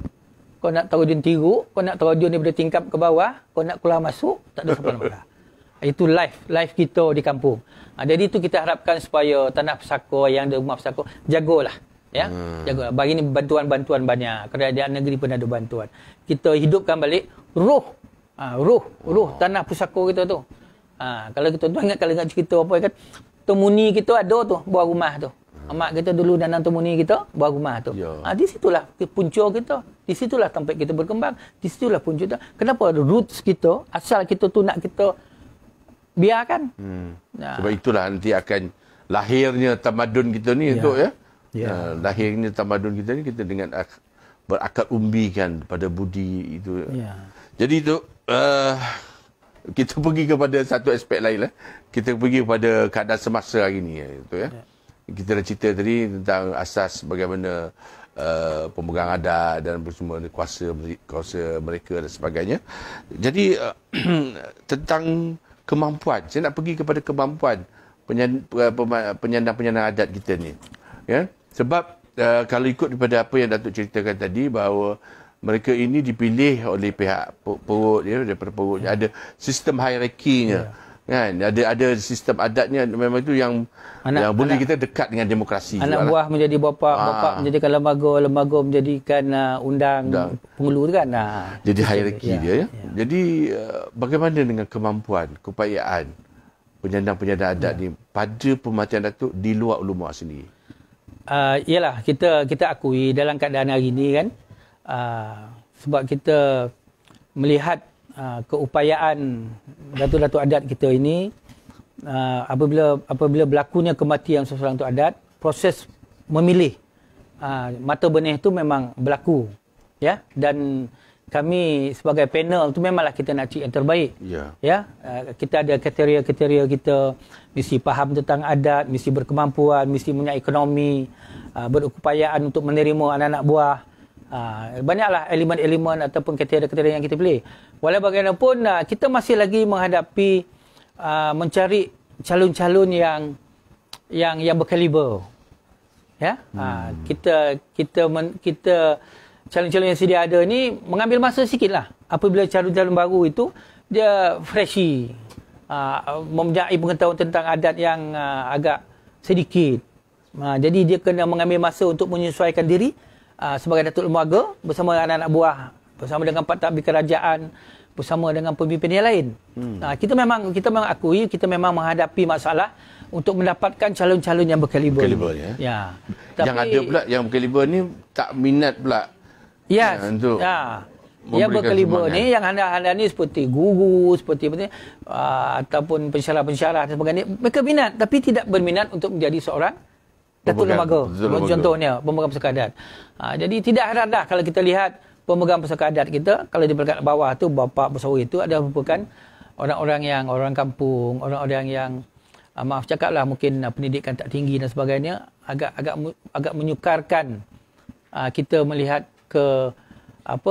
Kau nak taruh dia tiru, kau nak taruh dia ni daripada tingkap ke bawah, kau nak keluar masuk, tak ada siapa nak marah. Itu life kita di kampung. Jadi itu kita harapkan supaya tanah pusaka yang ada rumah pusaka jagalah. Ya, jaga. Bagi ni bantuan-bantuan banyak. Kerajaan negeri pun ada bantuan. Kita hidupkan balik roh tanah pusaka kita tu. Kalau kita tuan ingat kalau ingat cerita apa kan, temuni kita ada tu buah rumah tu. Mak kita dulu nanam temuni kita buah rumah tu. Di situlah punca kita. Di situlah tempat kita berkembang. Di situlah punca kita. Kenapa roots kita, asal kita tu nak kita biarkan. Sebab itulah nanti akan lahirnya tamadun kita ni untuk lahirnya tamadun kita ni kita dengan berakar umbikan pada budi itu. Jadi itu kita pergi kepada satu aspek lain lah. Kita pergi kepada keadaan semasa hari ni itu ya. Kita dah cerita tadi tentang asas bagaimana pemegang adat dan semua kuasa mereka dan sebagainya. Jadi tentang kemampuan, saya nak pergi kepada kemampuan penyandang-penyandang adat kita ni. Ya. Sebab kalau ikut daripada apa yang Datuk ceritakan tadi bahawa mereka ini dipilih oleh pihak perut daripada perut ada sistem hierarkinya Kan ada sistem adatnya, memang itu yang boleh kita dekat dengan demokrasi. Anak buah menjadi bapa, bapa menjadikan lembaga, lembaga menjadikan undang penghulu kan. Jadi hierarki dia ya. Jadi bagaimana dengan kemampuan, keupayaan penyandang-penyandang adat ni pada Pemerhatian Datuk di luar ulama sendiri? Yalah, kita akui dalam keadaan hari ini kan, sebab kita melihat keupayaan datuk-datuk adat kita ini, apabila berlakunya kematian seseorang datuk adat, proses memilih mata benih itu memang berlaku ya, dan kami sebagai panel tu memanglah kita nak cari yang terbaik ya. Kita ada kriteria-kriteria, kita mesti faham tentang adat, mesti berkemampuan, mesti punya ekonomi, berupayaan untuk menerima anak-anak buah. Banyaklah elemen-elemen ataupun kriteria-kriteria yang kita pilih. Walau bagaimanapun kita masih lagi menghadapi mencari calon-calon yang berkaliber. Ya, kita calon-calon yang sedia ada ni mengambil masa sikitlah. Apabila calon-calon baru itu dia freshy, mempunyai pengetahuan tentang adat yang agak sedikit. Jadi dia kena mengambil masa untuk menyesuaikan diri sebagai datuk lembaga bersama anak-anak buah, bersama dengan pentadbir kerajaan, bersama dengan pemimpin yang lain. Kita memang akui kita memang menghadapi masalah untuk mendapatkan calon-calon yang berkaliber. Ya. Yang ada pula yang berkaliber ni tak minat pula. Untuk yang berkaliber ni, yang anda ni seperti guru, seperti ataupun pensyarah-pensyarah dan sebagainya, mereka minat tapi tidak berminat untuk menjadi seorang datuk lembaga. Contohnya pemegang pusaka adat. Jadi tidak harap dah kalau kita lihat pemegang pusaka adat kita, kalau di peringkat bawah tu bapa bersaudara itu adalah merupakan orang kampung, orang-orang yang maaf cakaplah mungkin pendidikan tak tinggi dan sebagainya, agak menyukarkan kita melihat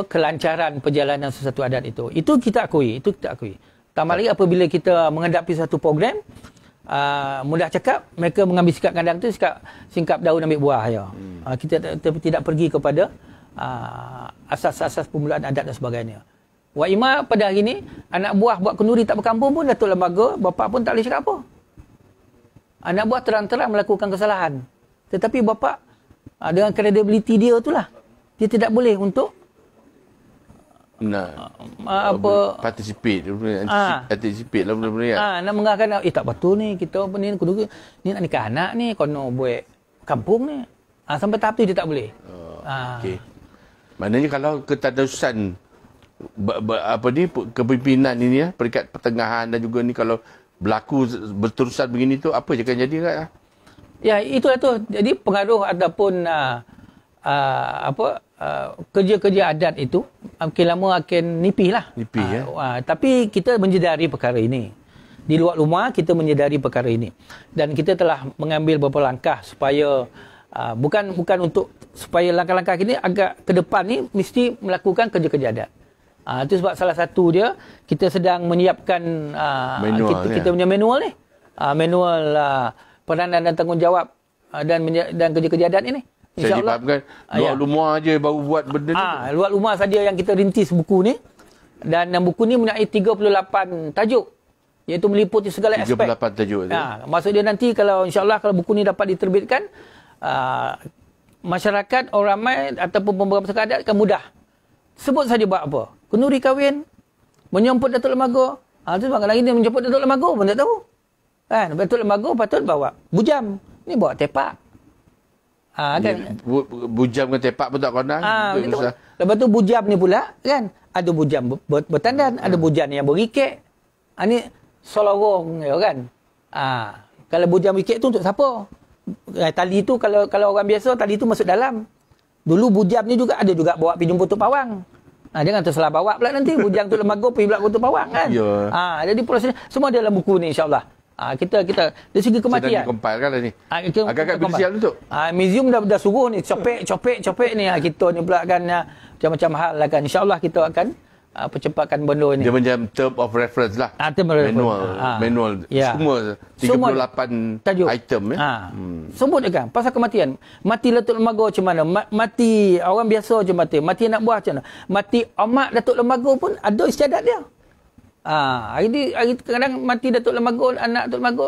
kelancaran perjalanan sesuatu adat itu. Itu kita akui. Tambah lagi apabila kita menghadapi satu program, mudah cakap, mereka mengambil sikap kandang tu singkap daun ambil buah ya. Kita tidak pergi kepada asas-asas permulaan adat dan sebagainya. Wa ima pada hari ini anak buah buat kenduri tak berkampung pun datuk lembaga, bapa pun tak boleh cakap apa. Anak buah terang-terang melakukan kesalahan, tetapi bapa dengan kredibiliti dia itulah, dia tidak boleh untuk participate lah benda-benda kan. Nak mengarahkan tak betul ni, kita apa ni kudu ni nak nikah anak ni kono buat kampung ni. Sampai tahap tu dia tak boleh. Okey. Maknanya kalau ketadarusan kepimpinan ini ya, peringkat pertengahan dan juga ni kalau berlaku berterusan begini tu, apa je akan jadi kan? Ya, itulah tu. Jadi pengaruh ataupun kerja-kerja adat itu makin lama akan nipis lah. Tapi kita menyedari perkara ini. Di luar rumah kita menyedari perkara ini. Dan kita telah mengambil beberapa langkah supaya bukan untuk supaya langkah-langkah ini agak ke depan ni mesti melakukan kerja-kerja adat. Itu sebab salah satu dia kita sedang menyiapkan kita punya manual ni. Manual peranan dan tanggungjawab dan kerja-kerja adat ini. Saya dipahamkan luar rumah je baru buat benda ni. Luar rumah saja yang kita rintis buku ni. Dan buku ni mempunyai 38 tajuk. Iaitu meliputi segala aspek. 38 tajuk. Maksud dia nanti kalau insyaAllah kalau buku ni dapat diterbitkan, masyarakat, orang ramai ataupun pemegang pusaka adat akan mudah. Sebut saja buat apa. Kenduri kahwin, menjemput datuk lembaga. Itu sebab lagi dia menjemput datuk lembaga pun tak tahu. Kan, datuk lembaga patut bawa bujam. Ni bawa tepak. Kan? Bujam dengan tepak pun tak konang. Lepas tu bujam ni pula kan, ada bujam bertandan, ada bujam yang berikik. Ni solorong ya kan. Kalau bujam berikik tu untuk siapa? Tali tu kalau orang biasa tali tu masuk dalam. Dulu bujam ni juga ada juga bawa pergi jumpa Tok Pawang. Jangan tersalah bawa pula nanti bujang tu lembaga pergi pula Tok Pawang kan. Jadi proses semua dalam buku ni insya-Allah. Kita dari segi kematian. Sedang dikompil kan ni. Agak-agak boleh siap tu. Museum dah suruh ni copek ni. Kita ni pula kan macam-macam hal lah kan. InsyaAllah kita akan percepatkan benda ni. Dia macam term of reference lah. Manual. Semua 38 tajuk. Item. Sebut kan pasal kematian. Mati datuk lembaga macam mana? Mati orang biasa macam mati. Mati anak buah macam mana? Mati amak datuk lembaga pun ada istiadat dia. Hari kadang mati Datuk Lembago, anak Datuk Lembago,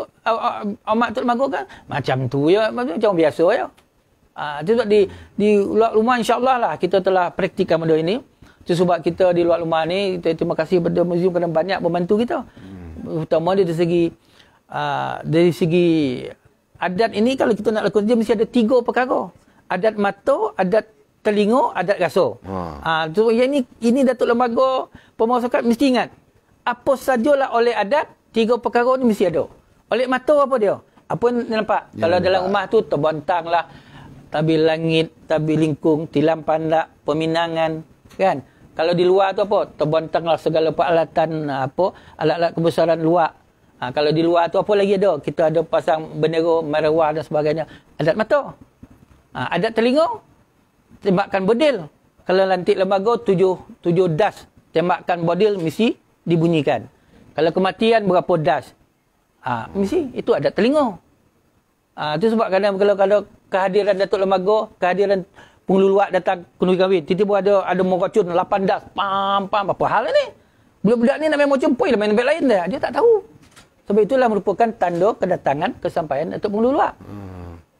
amak Datuk Lembago kan macam tu ya, macam biasa ya. Itu sebab di luar rumah insya-Allah lah kita telah praktikkan benda ini. Itu sebab kita di luar rumah ni kita terima kasih kepada muzium kerana banyak membantu kita. Terutama dari segi adat ini kalau kita nak lakukan dia mesti ada 3 perkara. Adat mata, adat telinga, adat rasa. So yang ini Datuk Lembaga Pemerhasaan mesti ingat. Apa sajalah oleh adat, 3 perkara ni mesti ada. Oleh mata apa dia? Apa yang nampak? Ya, kalau dalam rumah tu terbentang lah, tabir langit, tabir lingkung, tilam pandak, peminangan, kan? Kalau di luar tu apa? Terbentang lah segala peralatan alat-alat kebesaran luar. Kalau di luar tu apa lagi ada? Kita ada pasang bendera, marawah dan sebagainya. Adat mata. Adat telinga, tembakan bodil. Kalau lantik lembaga 7 das, tembakan bodil mesti dibunyikan. Kalau kematian berapa das? Mesti itu adat telinga. Itu sebab kadang kalau kehadiran Datuk Lembaga, kehadiran penghulu luar datang kenduri kahwin, tiba-tiba ada meracun 8 das. Pam apa hal ni? Budak-budak ni nak main macam poi, main beg lain dia tak tahu. Sebab itulah merupakan tanda kedatangan kesampaian Datuk penghulu luar.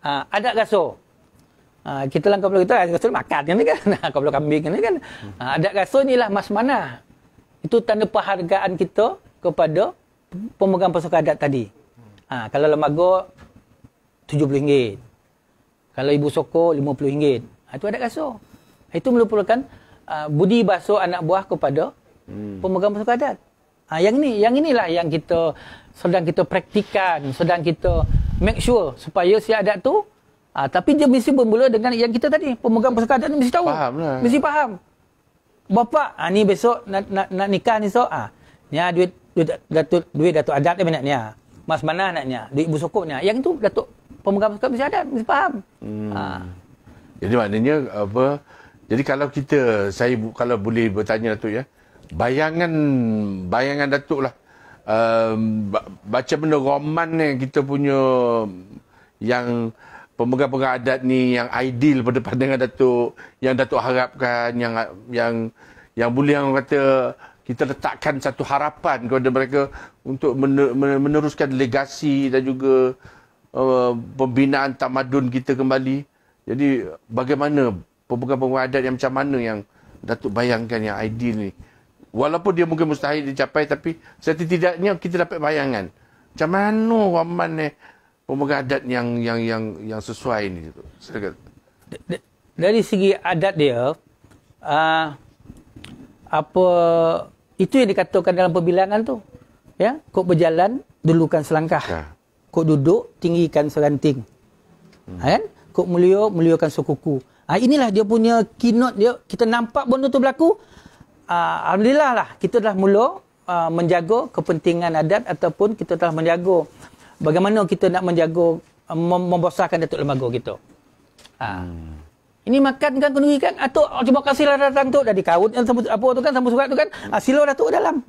Adat rasa. Kita lang kapal kita rasa makan kan. Kapal kambing kan. Adat rasa inilah mas mana. Itu tanda penghargaan kita kepada pemegang pusaka adat tadi. Kalau lembaga RM70. Kalau ibu soko RM50. Itu adat rasa. Itu merupakan budi bahasa anak buah kepada pemegang pusaka adat. Yang inilah yang kita sedang kita praktikan, sedang kita make sure supaya si adat tu tapi dia mesti bermula dengan yang kita tadi, pemegang pusaka adat ni mesti tahu. Fahamlah. Mesti faham. Bapa, ni besok nak nikah ni esok. Ni duit Datuk adat dia naknya. Mas mana naknya? Duit ibu sokoknya. Yang itu Datuk pemegang pusaka mesti adat, mesti faham. Jadi maknanya apa? Jadi kalau kalau boleh bertanya Datuk ya. Bayangan Datuk lah. Baca benda roman ni kita punya yang pemegang-pemegang adat ni yang ideal pada pandangan Datuk, yang Datuk harapkan, yang boleh yang kata kita letakkan satu harapan kepada mereka untuk meneruskan legasi dan juga pembinaan tamadun kita kembali. Jadi bagaimana pemegang-pemegang adat yang macam mana yang Datuk bayangkan yang ideal ni? Walaupun dia mungkin mustahil dicapai, tapi setidaknya kita dapat bayangan macam mana roman ni pemegang adat yang sesuai ni. Silakan. Dari segi adat dia, apa itu yang dikatakan dalam perbilangan tu, ya, kok berjalan dulukan selangkah, kok duduk tinggikan seranting, kan, kok muliakan sekuku. Inilah dia punya keynote dia. Kita nampak benda tu berlaku. Alhamdulillah lah kita dah mula menjaga kepentingan adat ataupun kita telah menjaga bagaimana kita nak menjaga membesarkan Datuk Lembaga kita. Ini makan kan kenduri kan atuk terima kasihlah datang tu dah dikaut apa tu kan sambung surat tu kan sila Datuk dalam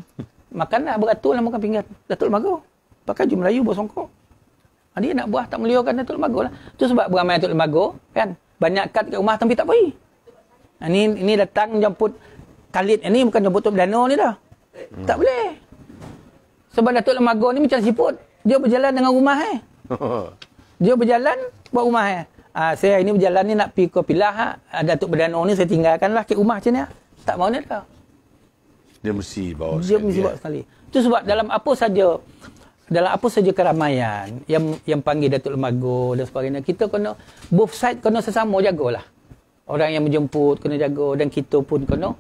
makanlah beratur lah makan pinggan Datuk Lembaga pakai baju Melayu bersongkok. Dia nak buah tak muliakan Datuk Lembaga lah. Tu sebab beramai Datuk Lembaga kan banyak kad kat rumah tapi tak pergi. Ini datang jemput Khalid ni bukan jemput Tok Dano ni dah. Tak boleh. Sebab Datuk Lembaga ni macam siput. Dia berjalan dengan rumah Dia berjalan buat rumah saya ini berjalan ni nak pergi ke Pilah Datuk Berdano ni saya tinggalkanlah ke rumah macam ni. Tak mau ni dah. Dia mesti bawa sekali. Itu sebab dalam apa saja keramaian yang panggil Datuk Lembaga dan sebagainya, kita kena both side kena sesama jagalah. Orang yang menjemput kena jaga dan kita pun kena.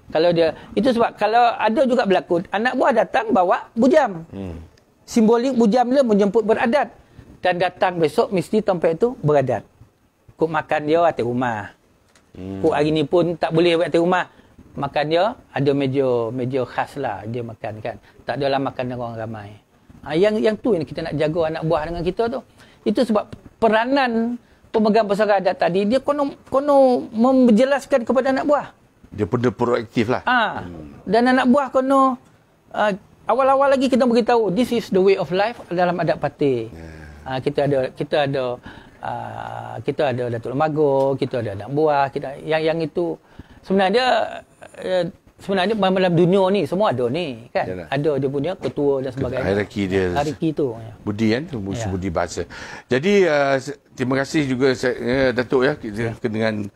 Kalau dia itu sebab kalau ada juga berlaku anak buah datang bawa bujam. Simbolik bujam dia menjemput beradat dan datang besok mesti tempat itu beradat. Kok makan dia atas rumah. Kok hari ni pun tak boleh buat atas rumah. Makan dia ada meja khas lah dia makan kan. Tak adalah makan dengan orang ramai. Yang tu yang kita nak jaga anak buah dengan kita tu. Itu sebab peranan pemegang pusaka adat tadi dia kono menjelaskan kepada anak buah. Dia pun proaktif lah. Dan anak buah kena awal-awal lagi kita beritahu this is the way of life dalam adat parti. Kita ada Datuk Lembaga, kita ada anak buah, yang itu sebenarnya sebenarnya dalam dunia ni semua ada ni kan. Yalah. Ada dia punya ketua dan sebagainya. Hierarki dia. Hierarki tu. Ya. Budi kan, budi bahasa. Jadi terima kasih juga Datuk ya dengan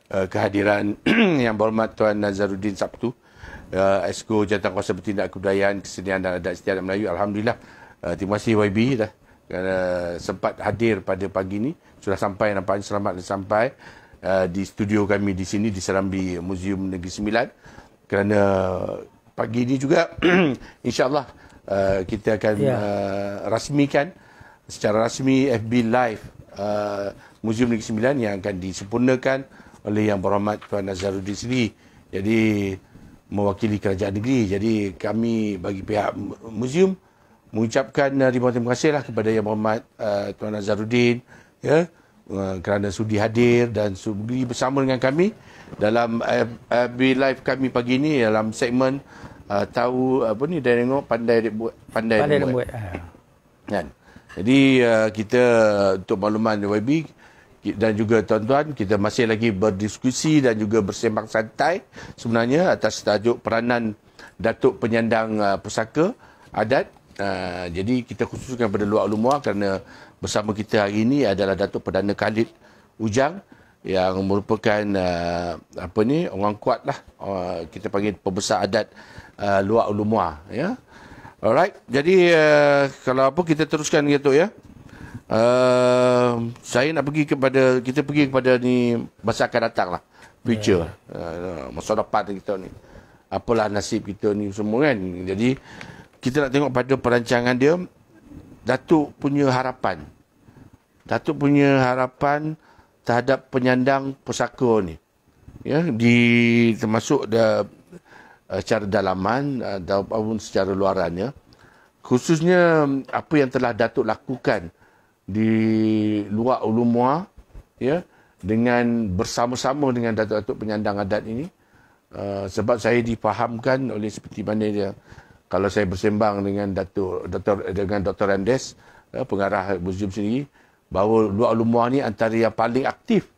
kehadiran yang berhormat Tuan Nazaruddin Sabtu, Esko Jawatankuasa Bertindak Kebudayaan, Kesenian dan Adat Istiadat Melayu. Alhamdulillah. Terima kasih YB dah sempat hadir pada pagi ni. Sudah sampai, nampaknya selamat sampai di studio kami di sini di Serambi Museum Negeri Sembilan. Kerana pagi ini juga insya-Allah kita akan rasmikan secara rasmi FB Live Museum Negeri Sembilan yang akan disempurnakan oleh Yang Berhormat Tuan Nazaruddin sendiri. Jadi mewakili kerajaan negeri. Jadi kami bagi pihak museum mengucapkan terima kasihlah kepada Yang Berhormat Tuan Nazaruddin ya kerana sudi hadir dan sudi bersama dengan kami dalam FB Live kami pagi ini dalam segmen tahu apa ni dia tengok pandai buat. Kan. Jadi kita untuk makluman YB dan juga tuan-tuan, kita masih lagi berdiskusi dan juga bersembang santai sebenarnya atas tajuk peranan Datuk Penyandang Pusaka Adat. Jadi kita khususkan pada luar ulumah kerana bersama kita hari ini adalah Datuk Perdana Khalid Ujang yang merupakan orang kuat lah, kita panggil pembesar adat luar ulumah ya. Alright, jadi kalau apa kita teruskan gitu ya. Saya nak kita pergi kepada ni masa akan datang lah, future, masa depan kita ni, apalah nasib kita ni semua kan. Jadi kita nak tengok pada perancangan dia, Datuk punya harapan terhadap penyandang pusaka ni ya, termasuk secara dalaman ataupun secara luarannya, khususnya apa yang telah Datuk lakukan di luar ulumah ya, dengan bersama-sama dengan datuk-datuk penyandang adat ini. Sebab saya difahamkan oleh seperti mana dia, kalau saya bersembang dengan Dr. Andes, pengarah museum sendiri, bahawa luar ulumah ni antara yang paling aktif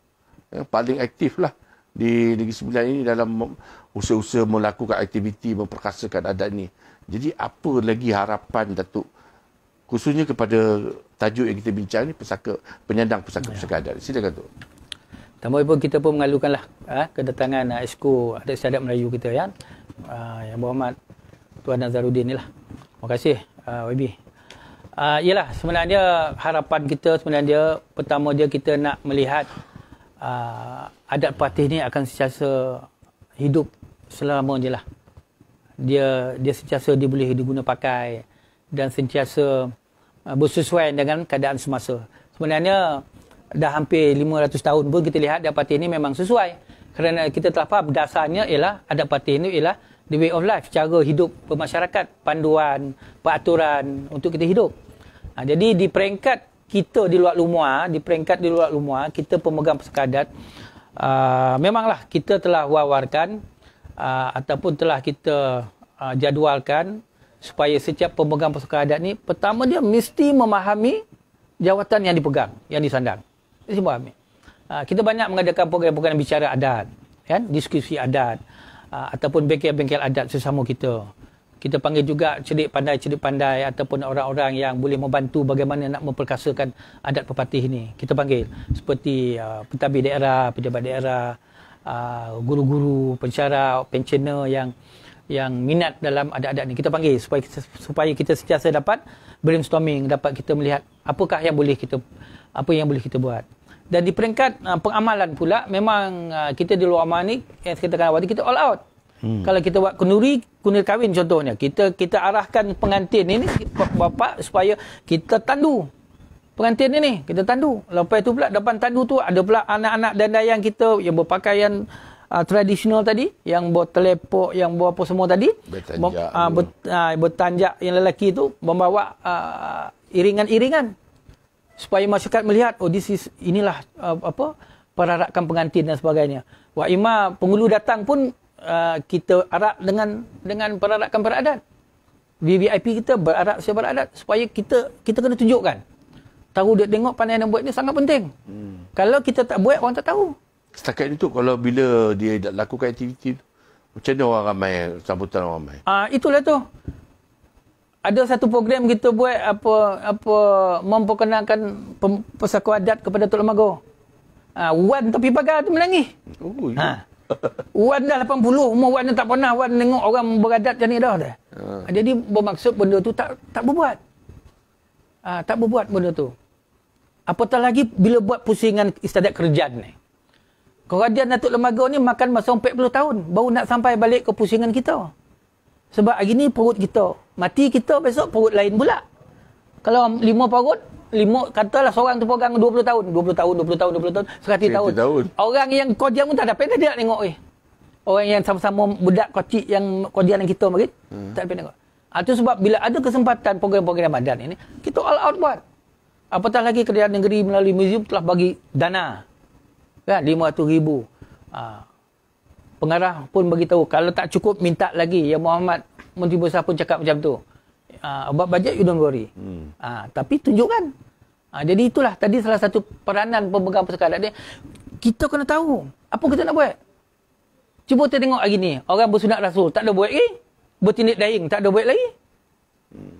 lah di Negeri Sembilan ini dalam usaha-usaha melakukan aktiviti memperkasakan adat ni. Jadi apa lagi harapan Datuk khususnya kepada tajuk yang kita bincang ni, penyandang pusaka adat. Silakan tu. Tambah pun kita pun mengalukanlah kedatangan Esko Adat Istiadat Melayu kita ya, Yang Berhormat Tuan Nazaruddin ni lah. Terima kasih YB. Yalah, sebenarnya harapan kita sebenarnya pertama dia kita nak melihat adat Patih ni akan sentiasa hidup selamanya lah. Dia sentiasa dia boleh diguna pakai dan sentiasa bersesuaian dengan keadaan semasa. Sebenarnya dah hampir 500 tahun pun kita lihat adat Patih ni memang sesuai. Kerana kita telah faham dasarnya ialah adat Patih ni ialah the way of life, cara hidup bermasyarakat, panduan, peraturan untuk kita hidup. Jadi di peringkat kita di luar lumua, kita pemegang pusaka adat, memanglah kita telah wawarkan ataupun telah kita jadualkan supaya setiap pemegang pusaka adat ni, pertama dia mesti memahami jawatan yang dipegang, yang disandang. Mesti memahami. Kita banyak mengadakan program-program bicara adat, kan? Diskusi adat, ataupun bengkel-bengkel adat sesama kita. Kita panggil juga cedik pandai ataupun orang-orang yang boleh membantu bagaimana nak memperkasakan adat pepatih ni. Kita panggil seperti pentadbir daerah, pejabat daerah, guru-guru, pensyarah, pensioner yang minat dalam adat-adat ni. Kita panggil supaya kita sentiasa dapat brainstorming, dapat kita melihat apa yang boleh kita buat. Dan di peringkat pengamalan pula, memang kita di luar amal ni, yang kita katakan kita all out. Kalau kita buat kunuri kahwin contohnya, kita arahkan pengantin ini bapa supaya kita tandu pengantin ini, kita tandu. Lepas itu pula depan tandu tu ada pula anak-anak dan dayang kita yang berpakaian tradisional tadi, yang bertelepok, yang berapa semua tadi, bertanjak yang lelaki itu membawa iringan-iringan supaya masyarakat melihat, oh inilah perarakan pengantin dan sebagainya. Wa ima penghulu datang pun kita arak dengan perarakan beradat. VVIP kita berarak secara beradat supaya kita kena tunjukkan. Tahu dia tengok pandai dan buat ni sangat penting. Kalau kita tak buat, orang tak tahu. Setakat itu kalau bila dia lakukan aktiviti Macam mana orang ramai, sambutan orang ramai? Itulah tu. Ada satu program kita buat apa memperkenalkan pesaka adat kepada Tok Lemago. Wan tapi pagar tu menangis. Oh, ya. Wan dah 80, umur Wan tak pernah Wan tengok orang beradat macam ni dah. Jadi bermaksud benda tu tak berbuat. Tak berbuat benda tu. Apatah lagi bila buat pusingan istiadat kerajaan ni. Kerajaan Datuk Lembaga ni makan masa 40 tahun baru nak sampai balik ke pusingan kita. Sebab hari ni perut kita, mati kita, besok perut lain pula. Kalau 5 perut, katalah seorang tu pegang 20 tahun, 20 tahun, 100 tahun. Orang yang kerja pun tak dapat nak tengok Orang yang sama-sama budak kecil yang kerja dengan kita mungkin, tak dapat tengok. Itu sebab bila ada kesempatan program-program Ramadan ini, kita all out buat. Apatah lagi Kerajaan Negeri melalui muzium telah bagi dana. Kan 500,000. Pengarah pun beritahu kalau tak cukup minta lagi. Ya Muhammad Menteri Besar pun cakap macam tu. About bajet you don't worry. Tapi tunjukkan. Jadi itulah tadi salah satu peranan pemegang pesaka adat dia. Kita kena tahu apa kita nak buat. Cuba kita tengok hari ni orang bersunat rasul tak ada buat lagi. Bertindik daing tak ada buat lagi.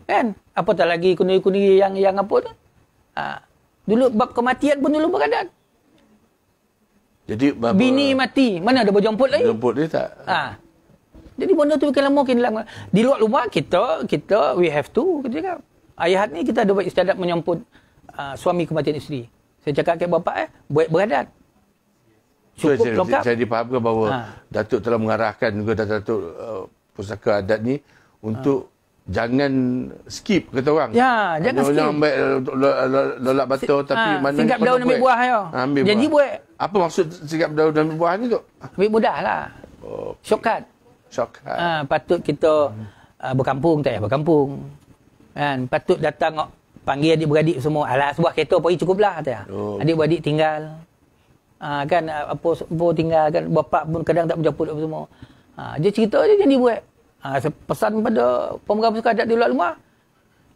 Kan? Apatah lagi kundi-kundi yang apa tu? Dulu bab kematian pun dulu beradat. Jadi bini mati, mana ada berjemput lagi? Jemput dia tak. Jadi benda tu makin lama. Di luar rumah kita we have to kita cakap. Ayat ni kita ada buat istiadat menyambut suami kematian isteri. Saya cakap ke bapa buat beradat. Cukup lengkap. Saya difahamkan bahawa Datuk telah mengarahkan juga Datuk pusaka adat ni untuk jangan skip kata orang. Ya, jangan skip. Jangan ambil lolak batu tapi mana singkap daun ambil buah ya. Jadi buat. Apa maksud singkap daun ambil buah ni tu? Ambil mudahlah. Shortcut. Patut kita berkampung tak payah berkampung. Kan patut datang panggil adik-beradik semua. Alah sebuah kereta pergi cukuplah kata. Adik-beradik tinggal. Kan apa tinggal kan bapak pun kadang tak menjemput apa semua. Dia cerita je jadi buat. Pesan pada pemegang pesaka adat di luar rumah,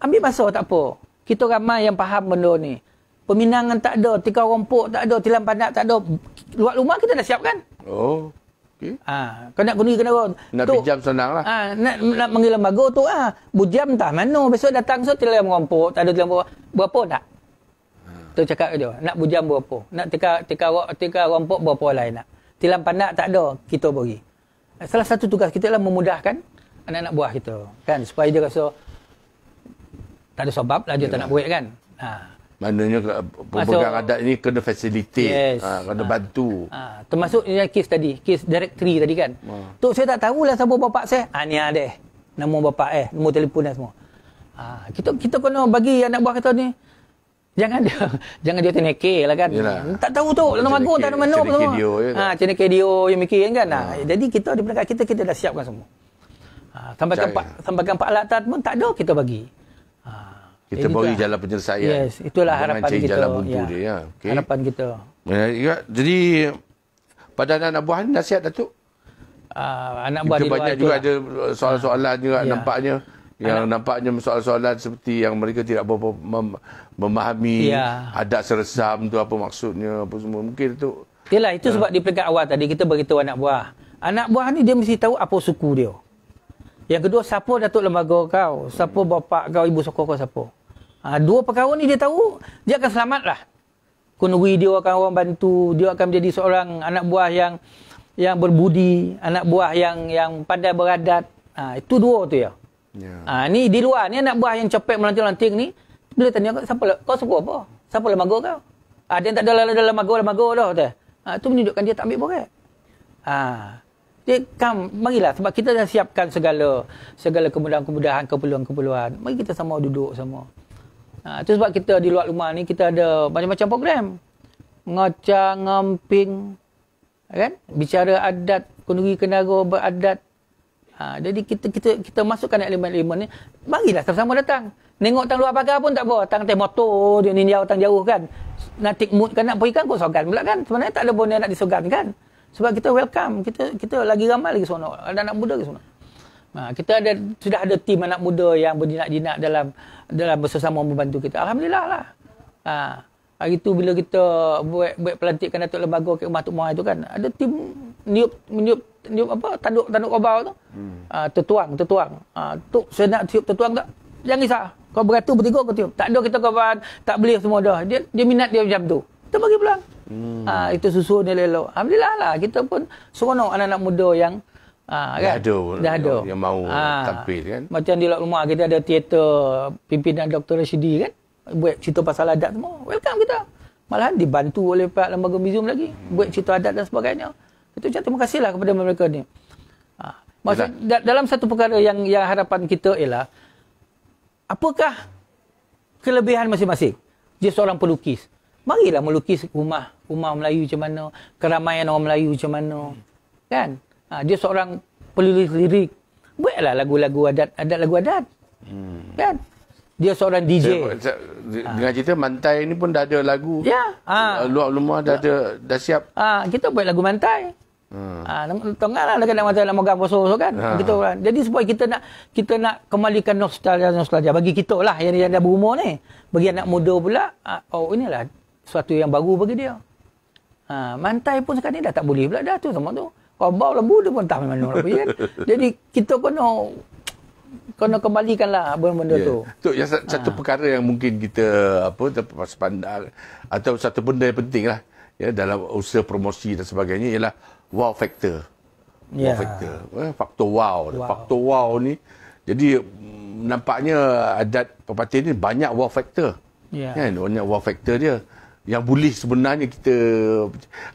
ambil masa tak apa. Kita ramai yang faham benda ni. Peminangan tak ada, tikar rompok tak ada, tilam panak tak ada. Luar rumah kita dah siapkan. Okey. Kau nak guna kendaraan. Nak pinjam senang lah. Nak panggil lembaga tu bujam tak mana. Besok datang tilam rompok, tak ada tilam rompok. Berapa tak? Tu cakap dia. Nak bujam berapa? Nak tikar rompok berapa lain nak? Tilam panak tak ada, kita bagi. Salah satu tugas kita adalah memudahkan anak-anak buah kita. Kan? Supaya dia rasa tak ada sebab lah dia tak nak buat kan. Maknanya pemegang adat ini kena facilitate. Kena bantu. Termasuk kes tadi. Kes directory tadi kan. Tu saya tak tahulah siapa bapak saya. Ni ada. Nama bapak nombor telefon dan semua. Kita kena bagi anak buah kita ni. Jangan dia teneke lah kan. Yalah. Tak tahu tu nama agung tak ada mana apa semua. Ceneke dia yang mikir kan. Jadi kita di belakang kita dah siapkan semua. Sampaikan peralatan pun tak ada kita bagi. Kita bagi jalan penyelesaian. Yes, itulah harapan kita. Jalan buntu dia ya. Okay. Harapan kita. Jadi pada anak-anak buah ni nasihat Datuk. Anak buah kita banyak juga ada soalan-soalan juga nampaknya. Yang nampaknya soalan-soalan seperti yang mereka tidak memahami adat seresam tu apa maksudnya apa semua. Mungkin tu. Yalah itu sebab di peringkat awal tadi kita beritahu anak buah. Anak buah ni dia mesti tahu apa suku dia. Yang kedua siapa Datuk Lembaga kau, siapa bapa kau, ibu sokong kau siapa. Dua perkara ni dia tahu, dia akan selamatlah. Kunuri dia akan orang bantu, dia akan menjadi seorang anak buah yang berbudi, anak buah yang pandai beradat. Itu dua tu ya. Ni di luar ni anak buah yang cepet melanting-lanting ni bila tanya kau suku apa? Siapa lembaga kau? Dia tak ada dalam lembaga dah kata. Tu menunjukkan dia tak ambil borak. Dia marilah sebab kita dah siapkan segala kemudahan-kemudahan, keperluan-keperluan. Mari kita sama duduk sama. Tu sebab kita di luar rumah ni kita ada macam-macam program. Ngocang, ngamping, kan? Bicara adat, kunuri kendara beradat. Jadi kita masukkan elemen-elemen ni. Marilah sama-sama datang. Nengok tang luar pagar pun tak apa. Tang teh motor dia ninjau tang jauh kan. Nak tik mood kan nak pergi kan kau sogan pula kan. Sebenarnya tak ada benda nak disogan kan. Sebab kita welcome. Kita lagi ramai lagi sono. Ada anak muda ke sono. Kita sudah ada tim anak muda yang berjinak-jinak dalam bersama membantu kita. Alhamdulillah lah. Hari tu bila kita buat pelantikan Datuk Lembaga ke rumah Tok Muar itu kan, ada tim meniup tanduk kobau tu. Tertuang. Tok saya nak tiup tertuang tak? Jangan risau. Kau beratur bertiga kau tiup. Tak ada kita kawan, tak boleh semua dah. Dia minat dia macam tu. Kita bagi peluang. Itu susu dia lelok. Alhamdulillah lah, kita pun seronok anak-anak muda yang kan? Dah ada yang mau tampil kan. Macam di rumah kita ada teater pimpinan Dr. Rashidi kan. Buat cerita pasal adat semua. Welcome kita. Malahan dibantu oleh pihak lembaga muzium lagi. Buat cerita adat dan sebagainya. Kita ucap terima kasihlah kepada mereka ni. Maksud, dalam satu perkara yang harapan kita ialah, apakah kelebihan masing-masing? Dia seorang pelukis. Marilah melukis rumah Melayu macam mana, keramaian orang Melayu macam mana. Kan? Dia seorang penulis lirik. Buatlah lagu-lagu adat lagu adat. Kan? Dia seorang DJ. Dengan cerita Mantai ni pun dah ada lagu. Ya. Luar rumah dah dah siap. Kita buat lagu Mantai. Tengahlah nak Mantai nak megang poso kan. Kita orang. Jadi supaya kita nak kembalikan nostalgia bagi kita lah yang dah berumur ni. Bagi anak muda pula, inilah sesuatu yang baru bagi dia. Mantai pun sekarang ni dah tak boleh pula dah tu sama tu. Kobau lembu dia pun tak mana nak pergi kan. Jadi kita kena kembalikanlah benda-benda tu. Tu yang satu perkara yang mungkin kita terlepas pandang atau satu benda yang penting lah ya dalam usaha promosi dan sebagainya ialah wow factor. Wow factor. Faktor wow. Faktor wow ni jadi nampaknya adat Pepatih ni banyak wow factor. Kan? Banyak wow factor dia. Yang boleh sebenarnya kita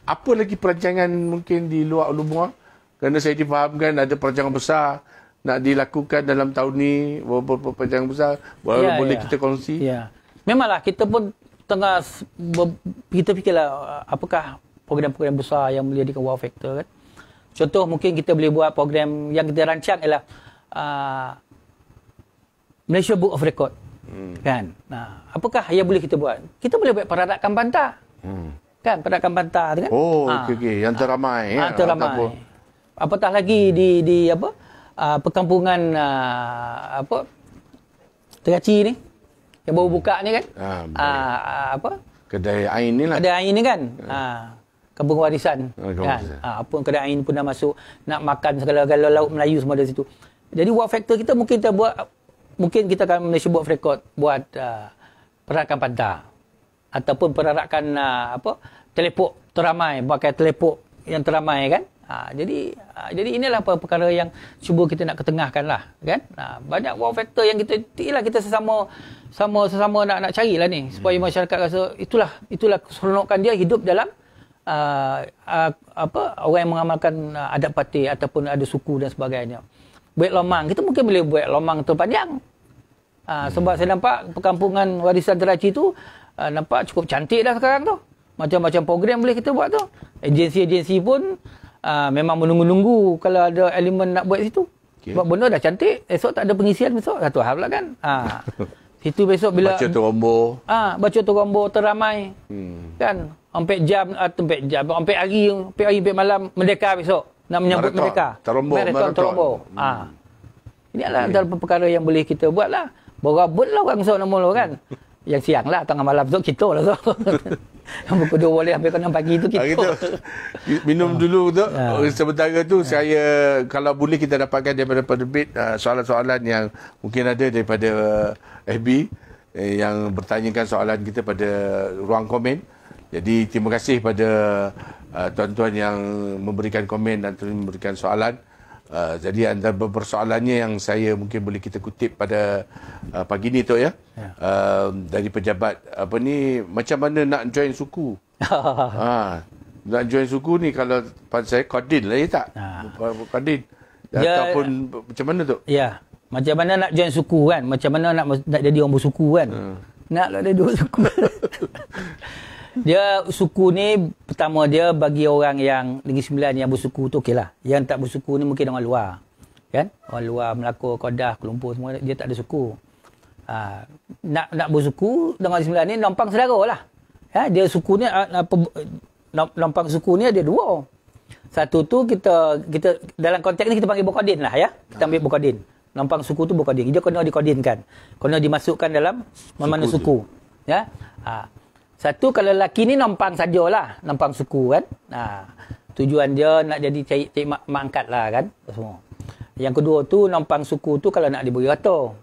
apa lagi perancangan mungkin di luar rumah, kerana saya difahamkan ada perancangan besar nak dilakukan dalam tahun ni, beberapa perancangan besar boleh kita kongsi. Memanglah kita pun tengah kita fikirlah apakah program-program besar yang boleh dijadikan wow factor kan. Contoh mungkin kita boleh buat program yang kita rancang ialah Malaysia Book of Record. Kan? Apakah yang boleh kita buat? Kita boleh buat perarakan bantah. Kan? Perarakan bantah tu kan? Okey. Yang teramai. Teramai. Apatah lagi di perkampungan Teraci ni yang baru buka ni kan? Kedai Ain ni lah. Kedai Ain ni kan? Kampung warisan. Kan? Apa kedai Ain pun dah masuk nak makan segala-gala lauk Melayu semua dari situ. Jadi wow factor kita mungkin kita buat. Mungkin kita akan Malaysia Book of Record buat perarakan pantah ataupun perarakan teleport teramai, pakai teleport yang teramai kan. Jadi inilah perkara yang cuba kita nak ketengahkan lah kan. Banyak wow factor yang kita sesama nak carilah ni supaya masyarakat rasa itulah keseronokan dia hidup dalam orang yang mengamalkan adat Patih ataupun ada suku dan sebagainya. Buat lomang, kita mungkin boleh buat lomang terpanjang. Sebab saya nampak perkampungan warisan Teraci tu nampak cukup cantik dah sekarang tu. Macam-macam program boleh kita buat tu. Agensi-agensi pun memang menunggu-nunggu kalau ada elemen nak buat situ. Sebab benda dah cantik, esok tak ada pengisian besok. Satu hal pula kan. Situ besok bila baca terombo. Baca terombo teramai. Kan? Sampai hari malam Merdeka besok. Nak menyambut Merdeka. Terombo. Ini adalah antara perkara yang boleh kita buat lah. Berabut lah orang esok nama lo kan. Yang siang lah, tengah malam esok kita lah esok. Yang pukul 2 boleh sampai ke 6 pagi tu kita. Minum dulu tu. Sementara tu saya, kalau boleh kita dapatkan daripada penerbit soalan-soalan yang mungkin ada daripada FB yang bertanyakan soalan kita pada ruang komen. Jadi terima kasih pada tuan-tuan yang memberikan komen dan memberikan soalan. Jadi antara persoalannya yang saya mungkin boleh kita kutip pada pagi ni tu ya. Dari pejabat macam mana nak join suku. Nak join suku ni kalau pada saya Kodin lah ya tak? Kodin. Ataupun macam mana tu? Ya. Macam mana nak join suku kan? Macam mana nak jadi orang bersuku kan? Naklah jadi orang suku. Dia suku ni pertama dia bagi orang yang Negeri Sembilan yang bersuku tu okeylah. Yang tak bersuku ni mungkin orang luar. Kan? Orang luar Melaka, Kedah, Kuala Lumpur semua dia tak ada suku. Nak bersuku dengan Negeri Sembilan ni nampang saudara lah. Ya, dia suku ni nampang suku ni ada dua. Satu tu kita dalam konteks ni kita panggil Bokodin lah ya. Kita ambil Bokodin. Nampang suku tu Bokodin. Dia kena dikodinkan. Kena dimasukkan dalam mana suku. Ya. Satu kalau lelaki ni nampang sajalah, nampang suku kan. Tujuan dia nak jadi cari mak angkat lah kan. Semua. Yang kedua tu, nampang suku tu kalau nak diberi atur.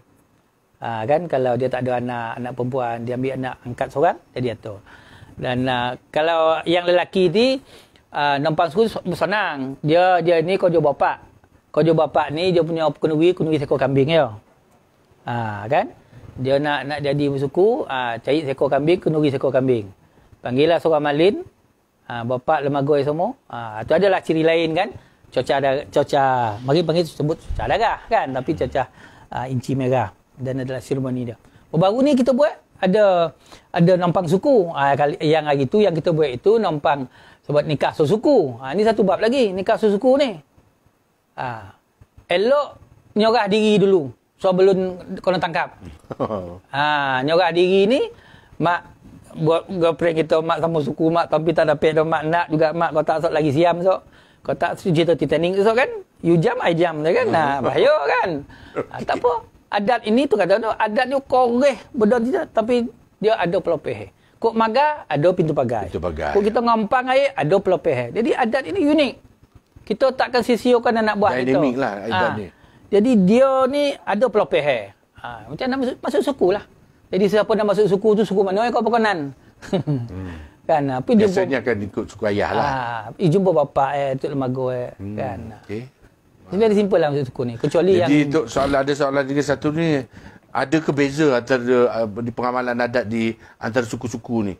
Kan kalau dia tak ada anak perempuan, dia ambil anak angkat seorang, jadi atur. Dan kalau yang lelaki ni, nampang suku senang. Dia ni kerja bapak. Kerja bapak ni dia punya kenduri seekor kambing ya. Kan? Dia nak jadi bersuku, cari seekor kambing, kenduri seekor kambing. Panggillah seorang malin, bapak lemagoi semua. Tu adalah ciri lain kan. Cuaca mari panggil sebut cuaca darah kan, tapi cuaca inci merah, dan adalah seremoni dia. Baru ni kita buat ada nampang suku. Yang hari tu yang kita buat itu nampang sebab nikah sesuku. Ni satu bab lagi, nikah sesuku ni. Elok nyorah diri dulu sebelum kena tangkap. Nyorah diri ni mak buat girlfriend kita, mak sama suku, mak tapi tak dapat dah, mak nak juga, mak kau tak sok lagi siam sok. Kau tak cerita Titanic esok kan? You jump, I jump kan? Bahaya kan? Tak apa. Adat ini tu kata tu, adat ni koreh benda tidak, tapi dia ada pelopeh. Kok maga ada pintu pagar. Kok kita ngampang air ada pelopeh. Jadi adat ini unik. Kita takkan sia-siakan anak buah kita. Dynamic lah adat ni. Jadi dia ni ada pelopeh. Macam nak masuk suku lah. Jadi siapa nak masuk suku tu, suku mana kau berkenan. Kan, tapi biasanya akan ikut suku ayah lah. Jumpa bapak Tok Lemago kan. Okey. Sebenarnya simple lah masuk suku ni. Kecuali jadi, yang Tok, ada soalan juga satu ni, ada ke beza antara di pengamalan adat di antara suku-suku ni?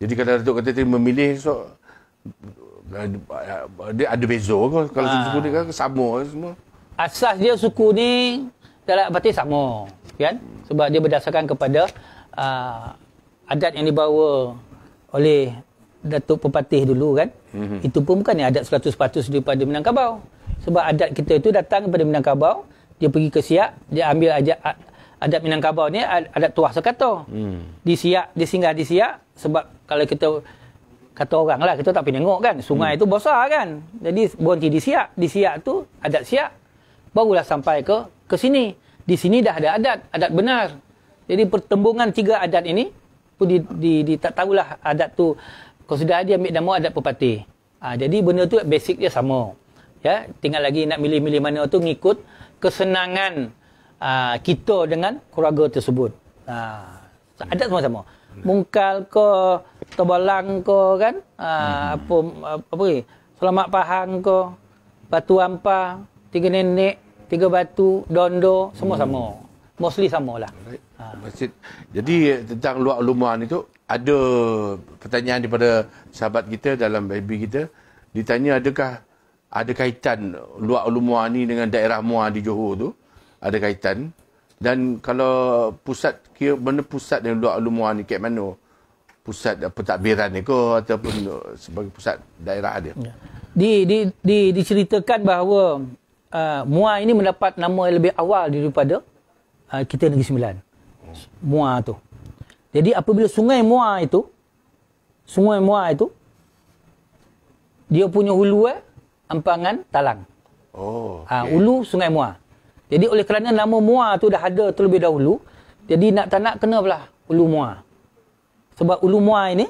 Jadi kalau Tok kata tadi memilih dia ada beza ke? Kalau suku-suku ni kan sama semua. Asas dia suku ni dalam arti sama kan? Sebab dia berdasarkan kepada adat yang dibawa oleh Datuk Pepatih dulu kan. Itu pun bukan adat 100% daripada Minangkabau. Sebab adat kita itu datang daripada Minangkabau, dia pergi ke Siak, dia ambil adat Minangkabau ni adat tuah sekata. Di Siak, dia singgah di Siak sebab kalau kita kata orang lah, kita tak pergi tengok kan, sungai itu besar kan. Jadi berhenti di Siak. Di Siak tu adat Siak. Barulah sampai ke sini. Di sini dah ada adat benar. Jadi pertembungan tiga adat ini tak tahulah adat tu kalau sudah dia ambil nama adat Pepatih. Jadi benda tu basic dia sama. Ya, tinggal lagi nak milih-milih mana tu ngikut kesenangan kita dengan keluarga tersebut. Adat semua sama. Mungkal ke, Tobalang ke kan, apa ni? Selamat Pahang ke, Batu Ampar, Tiga Nenek, Tiga Batu, Dondo, semua sama. Mostly samalah. Jadi tentang luar ulumuan itu ada pertanyaan daripada sahabat kita dalam FB kita, ditanya adakah ada kaitan luar ulumuan ni dengan daerah Muar di Johor tu, ada kaitan, dan kalau pusat mana pusat yang luar ulumuan ni, kat mana pusat pentadbiran ni ke ataupun sebagai pusat daerah dia? Diceritakan bahawa Muar ini mendapat nama yang lebih awal daripada kita Negeri Sembilan. Muar tu. Jadi apabila Sungai Muar itu dia punya hulu Ampangan Talang. Okay. Hulu Sungai Muar. Jadi oleh kerana nama Muar tu dah ada terlebih dahulu, jadi nak tak nak kena belah Hulu Muar. Sebab Hulu Muar ini,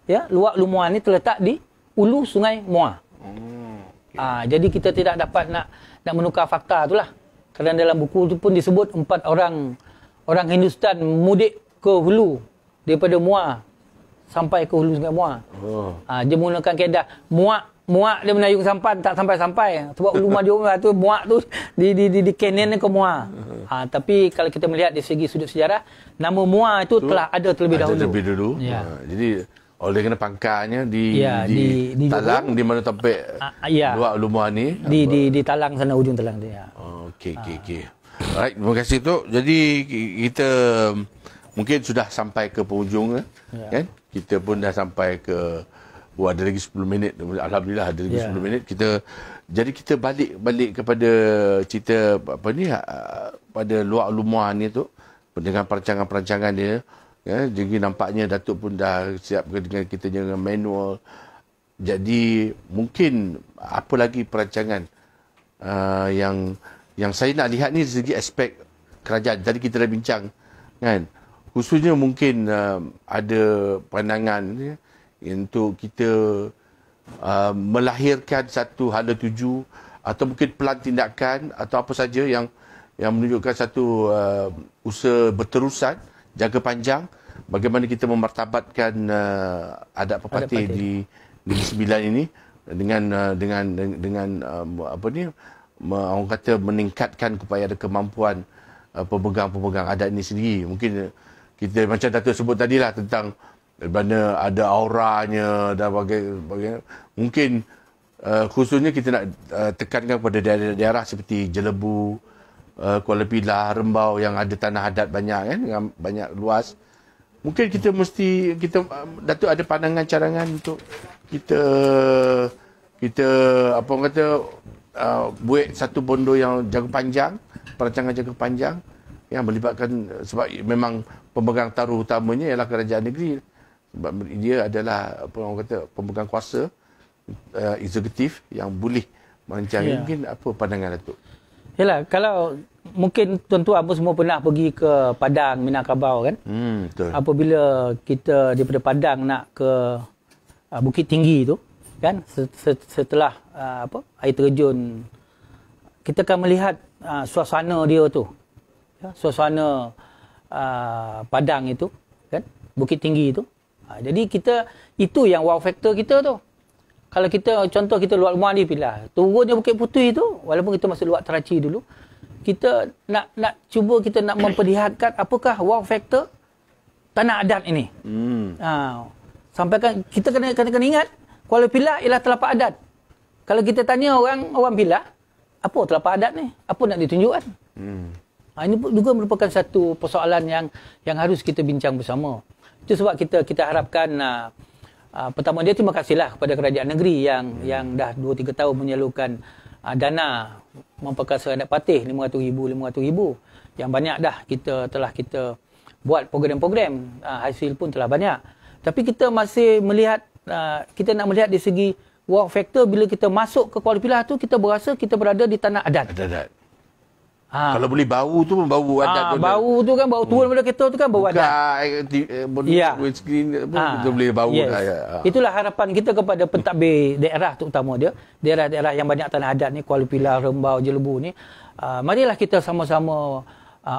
ya, luar Hulu Muar ini terletak di hulu Sungai Muar. Okay. Jadi kita tidak dapat nak menukar fakta itulah. Kerana dalam buku itu pun disebut 4 orang Hindustan mudik ke hulu daripada Muar sampai ke hulu Sungai Muar. Dia menggunakan kaedah muak dia menayung sampan tak sampai-sampai. Sebab hulu Muar tu muak tu di Kenan ke Muar. Tapi kalau kita melihat dari segi sudut sejarah, nama Muar itu telah ada terlebih dahulu. Ya. Jadi oleh kerana pangkalnya di Talang, di mana tempat luar hulu Muar ni, di Talang sana, ujung Talang dia. Okey. Alright, terima kasih Tok. Jadi kita mungkin sudah sampai ke penghujung kan? Kita pun dah sampai ke ada lagi 10 minit. Alhamdulillah ada lagi 10 minit. Kita balik kepada cerita pada luar ulumuan ni tu, dengan perancangan-perancangan dia. Ya, jadi nampaknya Datuk pun dah siap dengan kita dengan manual. Jadi mungkin apa lagi perancangan yang saya nak lihat ni dari segi aspek kerajaan. Tadi kita dah bincang kan, khususnya mungkin ada pandangan untuk kita melahirkan satu hala tuju atau mungkin pelan tindakan atau apa saja yang menunjukkan satu usaha berterusan, jangka panjang, bagaimana kita memartabatkan adat pepatih di Negeri Sembilan ini dengan apa ni, orang kata meningkatkan kepada kemampuan pemegang-pemegang adat ini sendiri. Mungkin kita macam Datuk sebut tadilah tentang mana ada auranya dan bagaimana. Mungkin khususnya kita nak tekankan kepada daerah-daerah seperti Jelebu, Kuala Pilah, Rembau yang ada tanah adat banyak kan, banyak luas. Mungkin kita Datuk ada pandangan carangan untuk kita apa orang kata buat satu bondo yang jangka panjang, perancangan jangka panjang yang melibatkan, sebab memang pemegang taruh utamanya ialah kerajaan negeri, sebab dia adalah apa orang kata pemegang kuasa eksekutif yang boleh merancang. Mungkin apa pandangan Datuk? Yalah, kalau mungkin tuan-tuan pun semua pernah pergi ke Padang, Minangkabau kan? Betul. Apabila kita daripada Padang nak ke Bukit Tinggi tu kan, setelah air terjun, kita akan melihat suasana dia tu. Ya, suasana Padang itu kan, Bukit Tinggi itu. Jadi itu yang wow factor kita tu. Kalau kita contoh kita luar rumah ni Pilah, turunnya Bukit Putih tu, walaupun kita masih luar Teraci dulu, kita nak cuba kita nak memperlihatkan apakah wow factor tanah adat ini. Sampaikan kita kena ingat Kuala Pilah ialah telapak adat. Kalau kita tanya orang Pilah, apa telapak adat ni? Apa nak ditunjukkan? Ini juga merupakan satu persoalan yang harus kita bincang bersama. Itu sebab kita harapkan pertama dia terima kasihlah kepada kerajaan negeri yang dah 2-3 tahun menyalurkan dana memperkasa adat patih 500,000 yang banyak dah telah kita buat program-program, hasil pun telah banyak. Tapi kita masih melihat kita nak melihat di segi wow factor. Bila kita masuk ke Kuala Pilah tu, kita berasa kita berada di tanah adat. Kalau boleh bau tu pun bau adat tu. Bau tu kan, bau turun pada kereta tu kan bau adat. Windscreen betul boleh bau. Itulah harapan kita kepada pentadbir daerah terutama dia. Daerah-daerah yang banyak tanah adat ni, Kuala Pilah, Rembau, Jelebu ni. Marilah kita sama-sama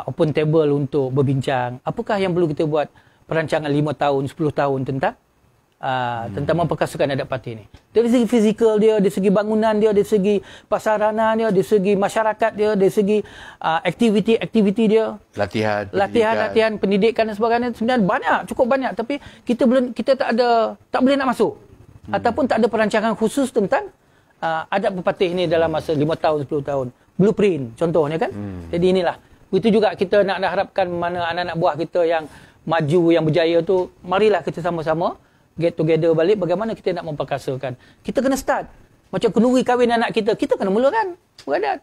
open table untuk berbincang. Apakah yang perlu kita buat perancangan 5 tahun, 10 tahun tentang memperkasakan adat patih ni. Dari segi fizikal dia, dari segi bangunan dia, dari segi pasarana dia, dari segi masyarakat dia, dari segi aktiviti dia, latihan, pendidikan dan sebagainya. Sebenarnya banyak, cukup banyak, tapi kita tak boleh nak masuk. Ataupun tak ada perancangan khusus tentang adat pepatih ni dalam masa 5 tahun, 10 tahun. Blueprint contohnya kan. Jadi inilah. Begitu juga kita nak harapkan mana anak-anak buah kita yang maju, yang berjaya tu, marilah kita sama-sama get together balik bagaimana kita nak memperkasakan. Kita kena start. Macam kenduri kahwin anak kita kena mulakan beradat.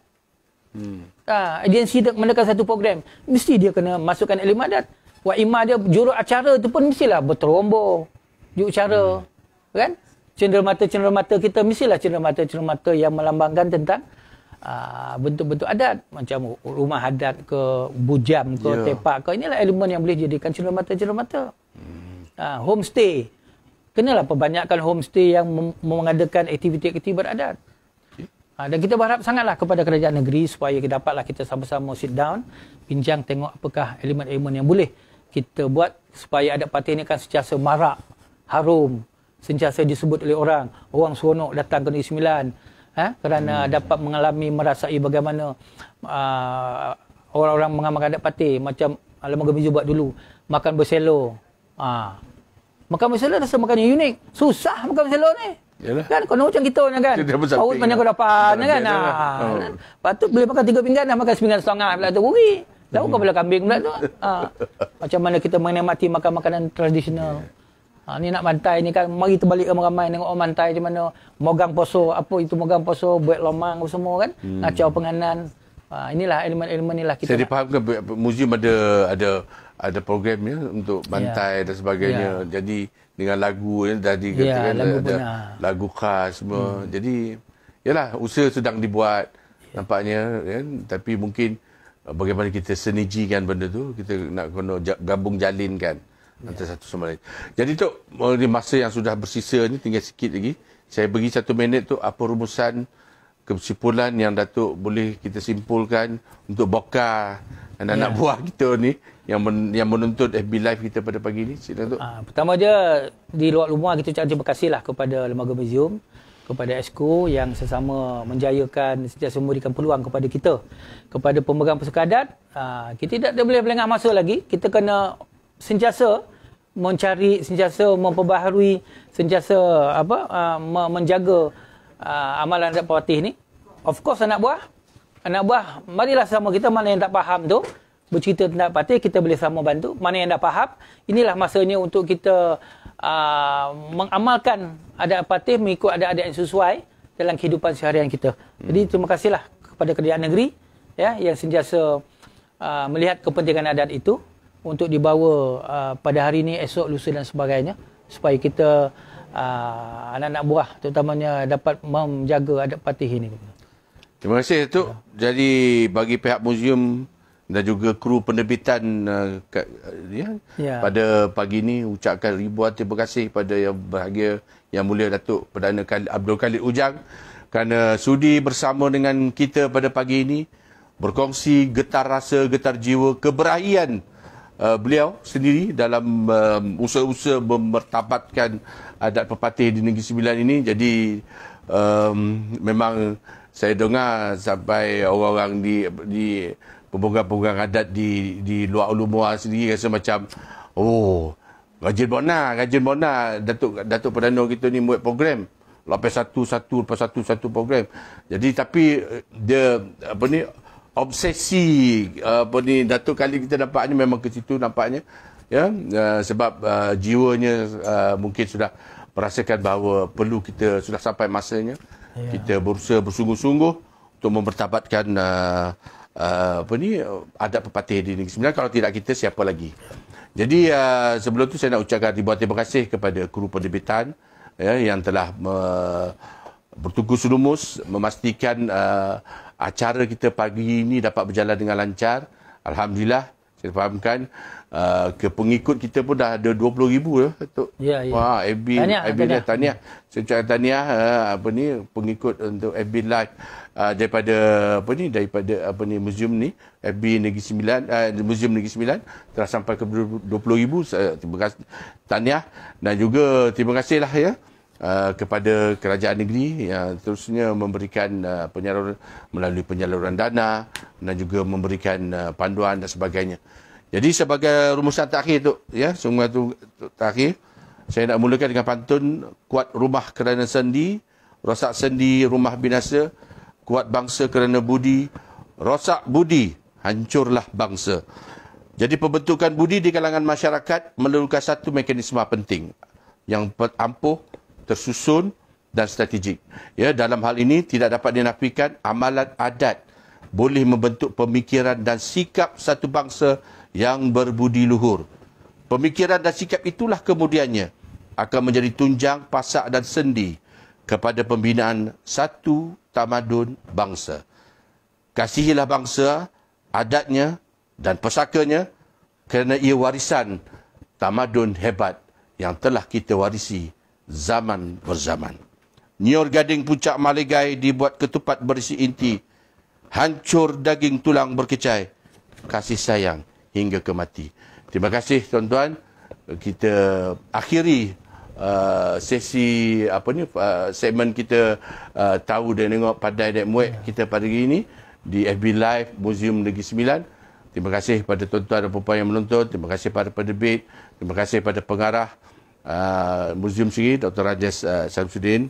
Agensi menekan satu program, mesti dia kena masukkan elemen adat. Wak Imah dia jurut acara tu pun mestilah berterombong. Jurut acara. Kan? Cenderamata kita mestilah cenderamata yang melambangkan tentang bentuk-bentuk adat. Macam rumah adat ke, bujam ke, tepak ke. Inilah elemen yang boleh jadikan cenderamata. Homestay. Kenalah perbanyakkan homestay yang mengadakan aktiviti-aktiviti beradat. Dan kita berharap sangatlah kepada kerajaan negeri supaya kita dapatlah kita sama-sama sit down, bincang tengok apakah elemen-elemen yang boleh kita buat supaya adat patih ini kan sentiasa marak, harum, sentiasa disebut oleh orang seronok datang ke Negeri Sembilan. Kerana dapat merasai bagaimana orang-orang mengamalkan adat patih. Macam Alam Gemizu buat dulu, makan berselo. Makan berselo rasa makan yang unik. Susah makan berselo ni. Yalah. Kan kau macam kita ni kan. Paut banyak kau dapat kan. Patut boleh makan 3 pinggan dah makan 9,5 pula tu rugi. Tahu kau pula kambing pula tu. Macam mana kita menikmati makan makanan tradisional. Ni nak mantai ni kan, mari terbalik ramai-ramai tengok orang mantai macam mana. Mogang poso, apa itu mogang poso, buat lomang apa semua kan. Ngacau penganan. Inilah elemen-elemen inilah kita. Saya difahamkan muzium ada programnya untuk bantai dan sebagainya. Jadi dengan lagu tadi katakan ada lagu khas semua. Jadi yalah, usaha sedang dibuat nampaknya kan, tapi mungkin bagaimana kita senijikan benda tu, kita nak kena gabung jalinkan antara satu sama lain. Jadi Tok, di masa yang sudah bersisa ni tinggal sikit lagi, Saya bagi 1 minit tu apa rumusan kesimpulan yang Datuk boleh kita simpulkan untuk bokar anak-anak buah kita ni yang menuntut FB Live kita pada pagi ni. Silakan Datuk. Pertama je, di luar rumah kita ucapkan terima kasihlah kepada Lembaga Museum, kepada Exco yang sesama menjayakan, sentiasa memberikan peluang kepada kita, kepada pemegang pusaka adat. Kita tidak boleh melengah masa lagi. Kita kena sentiasa mencari, sentiasa memperbaharui, sentiasa menjaga amalan adat Pawatih ni. Of course anak buah, marilah sama kita, mana yang tak faham tu bercerita tentang Pawatih, kita boleh sama bantu. Mana yang dah faham, inilah masanya untuk kita mengamalkan adat Pawatih mengikut adat-adat yang sesuai dalam kehidupan seharian kita. Jadi terima kasihlah kepada Kerajaan Negeri yang sentiasa melihat kepentingan adat itu untuk dibawa pada hari ini, esok, lusa dan sebagainya, supaya kita anak-anak buah terutamanya dapat menjaga adat Pawatih ini. Terima kasih Datuk. Jadi bagi pihak muzium dan juga kru penerbitan pada pagi ini ucapkan ribuan terima kasih pada yang berbahagia, Yang Mulia Datuk Perdana Abdul Khalid Ujang kerana sudi bersama dengan kita pada pagi ini, berkongsi getar rasa, getar jiwa, keberanian beliau sendiri dalam usaha-usaha memertabatkan adat Pepatih di Negeri Sembilan ini. Jadi memang saya dengar sampai orang-orang di pemegang-pemegang adat di luar Ulumuah sendiri rasa macam, oh, rajin bona Datuk Perdana kita ni buat program lepas satu program. Jadi tapi dia obsesi Datuk kali kita nampaknya memang ke situ nampaknya sebab jiwanya mungkin sudah merasakan bahawa perlu kita sudah sampai masanya kita berusaha bersungguh-sungguh untuk mempertabatkan adat Pepatih di Negeri Sembilan. Kalau tidak kita, siapa lagi? Jadi sebelum tu saya nak ucapkan ribuan terima kasih kepada kru penerbitan yang telah bertugas lumus memastikan acara kita pagi ini dapat berjalan dengan lancar. Alhamdulillah, saya fahamkan ke pengikut kita pun dah ada 20,000 ya, Datuk. Ya. Wah, tahniah. Saya ucapkan tahniah pengikut untuk FB Live daripada muzium ni, FB Negeri Sembilan, Muzium Negeri Sembilan telah sampai ke 20,000. Terima kasih, tahniah, dan juga terima kasihlah kepada kerajaan negeri yang terusnya memberikan penyaluran melalui penyaluran dana dan juga memberikan panduan dan sebagainya. Jadi sebagai rumusan terakhir tu, semua tu terakhir, saya nak mulakan dengan pantun: kuat rumah kerana sendi, rosak sendi rumah binasa, kuat bangsa kerana budi, rosak budi hancurlah bangsa. Jadi pembentukan budi di kalangan masyarakat memerlukan satu mekanisme penting yang ampuh, tersusun dan strategik. Dalam hal ini tidak dapat dinafikan amalan adat boleh membentuk pemikiran dan sikap satu bangsa yang berbudi luhur. Pemikiran dan sikap itulah kemudiannya akan menjadi tunjang, pasak dan sendi kepada pembinaan satu tamadun bangsa. Kasihilah bangsa, adatnya dan pusakanya kerana ia warisan tamadun hebat yang telah kita warisi zaman berzaman. Nyor gading puncak malegai dibuat ketupat berisi inti, hancur daging tulang berkecai, kasih sayang hingga ke mati. Terima kasih tuan-tuan. Kita akhiri sesi segmen kita tahu dan tengok pandai dan muat kita pada hari ini di FB Live Muzium Negeri Sembilan. Terima kasih pada tuan-tuan dan puan yang menonton. Terima kasih pada penerbit. Terima kasih pada pengarah muzium sendiri, Dr. Rajesh Samsudin,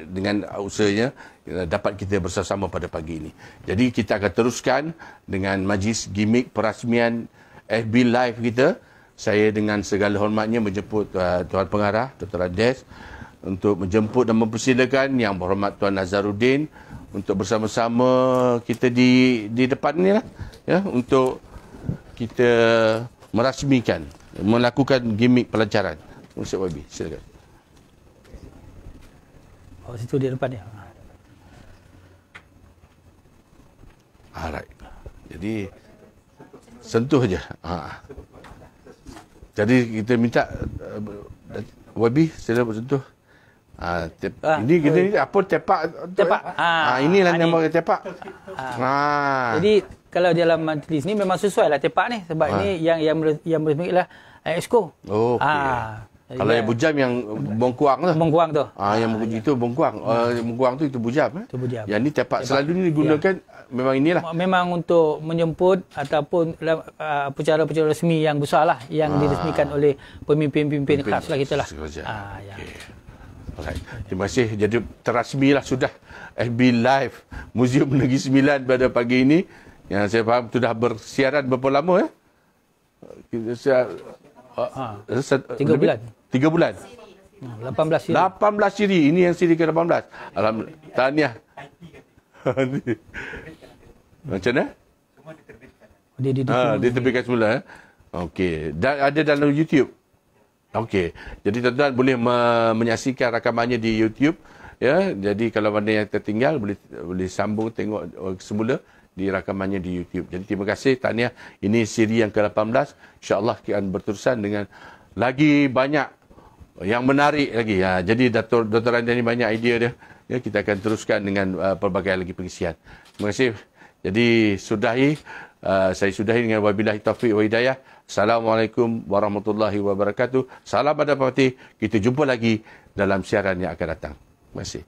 dengan usahanya dapat kita bersama pada pagi ini. Jadi kita akan teruskan dengan majlis gimmick perasmian FB Live kita. Saya dengan segala hormatnya menjemput Tuan Pengarah Dr. Rajesh untuk menjemput dan mempersilakan Yang Berhormat Tuan Nazaruddin untuk bersama-sama kita di depan ni lah, untuk kita merasmikan, melakukan gimmick pelancaran. Encik YB, silakan. Oh, situ di depan dia. Alright. Jadi sentuh je. Jadi kita minta YB sila bersentuh. Ini apa tepak? Tepak. Inilah nama tepak. Jadi kalau dalam majlis ni memang sesuai lah tepak ni sebab ini yang bersemi ialah exco. Oh, kalau yang bujam yang bongkuang tu. Bongkuang tu. Yang itu bongkuang. Bongkuang tu itu bujam. Itu bujam. Yang ni tepak selalu ni digunakan memang inilah. Memang untuk menjemput ataupun acara-acara resmi yang besar lah yang diresmikan oleh pemimpin-pemimpin khas lah kita lah. Alright. Terima kasih. Jadi terasmilah sudah FB Live Muzium Negeri Sembilan pada pagi ini. Yang saya faham sudah bersiaran berapa lama 3 bulan. 3 bulan. 18 siri. 18 siri. Ini yang siri ke-18. Alhamdulillah. Tahniah. Macam mana? Diterbitkan semula. Okey. Dan ada dalam YouTube. Okey. Jadi tuan-tuan boleh menyaksikan rakamannya di YouTube. Ya. Jadi kalau mana yang tertinggal boleh sambung tengok semula di rakamannya di YouTube. Jadi terima kasih, tahniah. Ini siri yang ke-18. InsyaAllah akan berterusan dengan lagi banyak yang menarik lagi. Jadi Dr. Anda ni banyak idea dia. Ya, kita akan teruskan dengan pelbagai lagi pengisian. Terima kasih. Jadi saya sudahi dengan wabillahi taufiq wa hidayah. Assalamualaikum warahmatullahi wabarakatuh. Salam pada parti. Kita jumpa lagi dalam siaran yang akan datang. Terima kasih.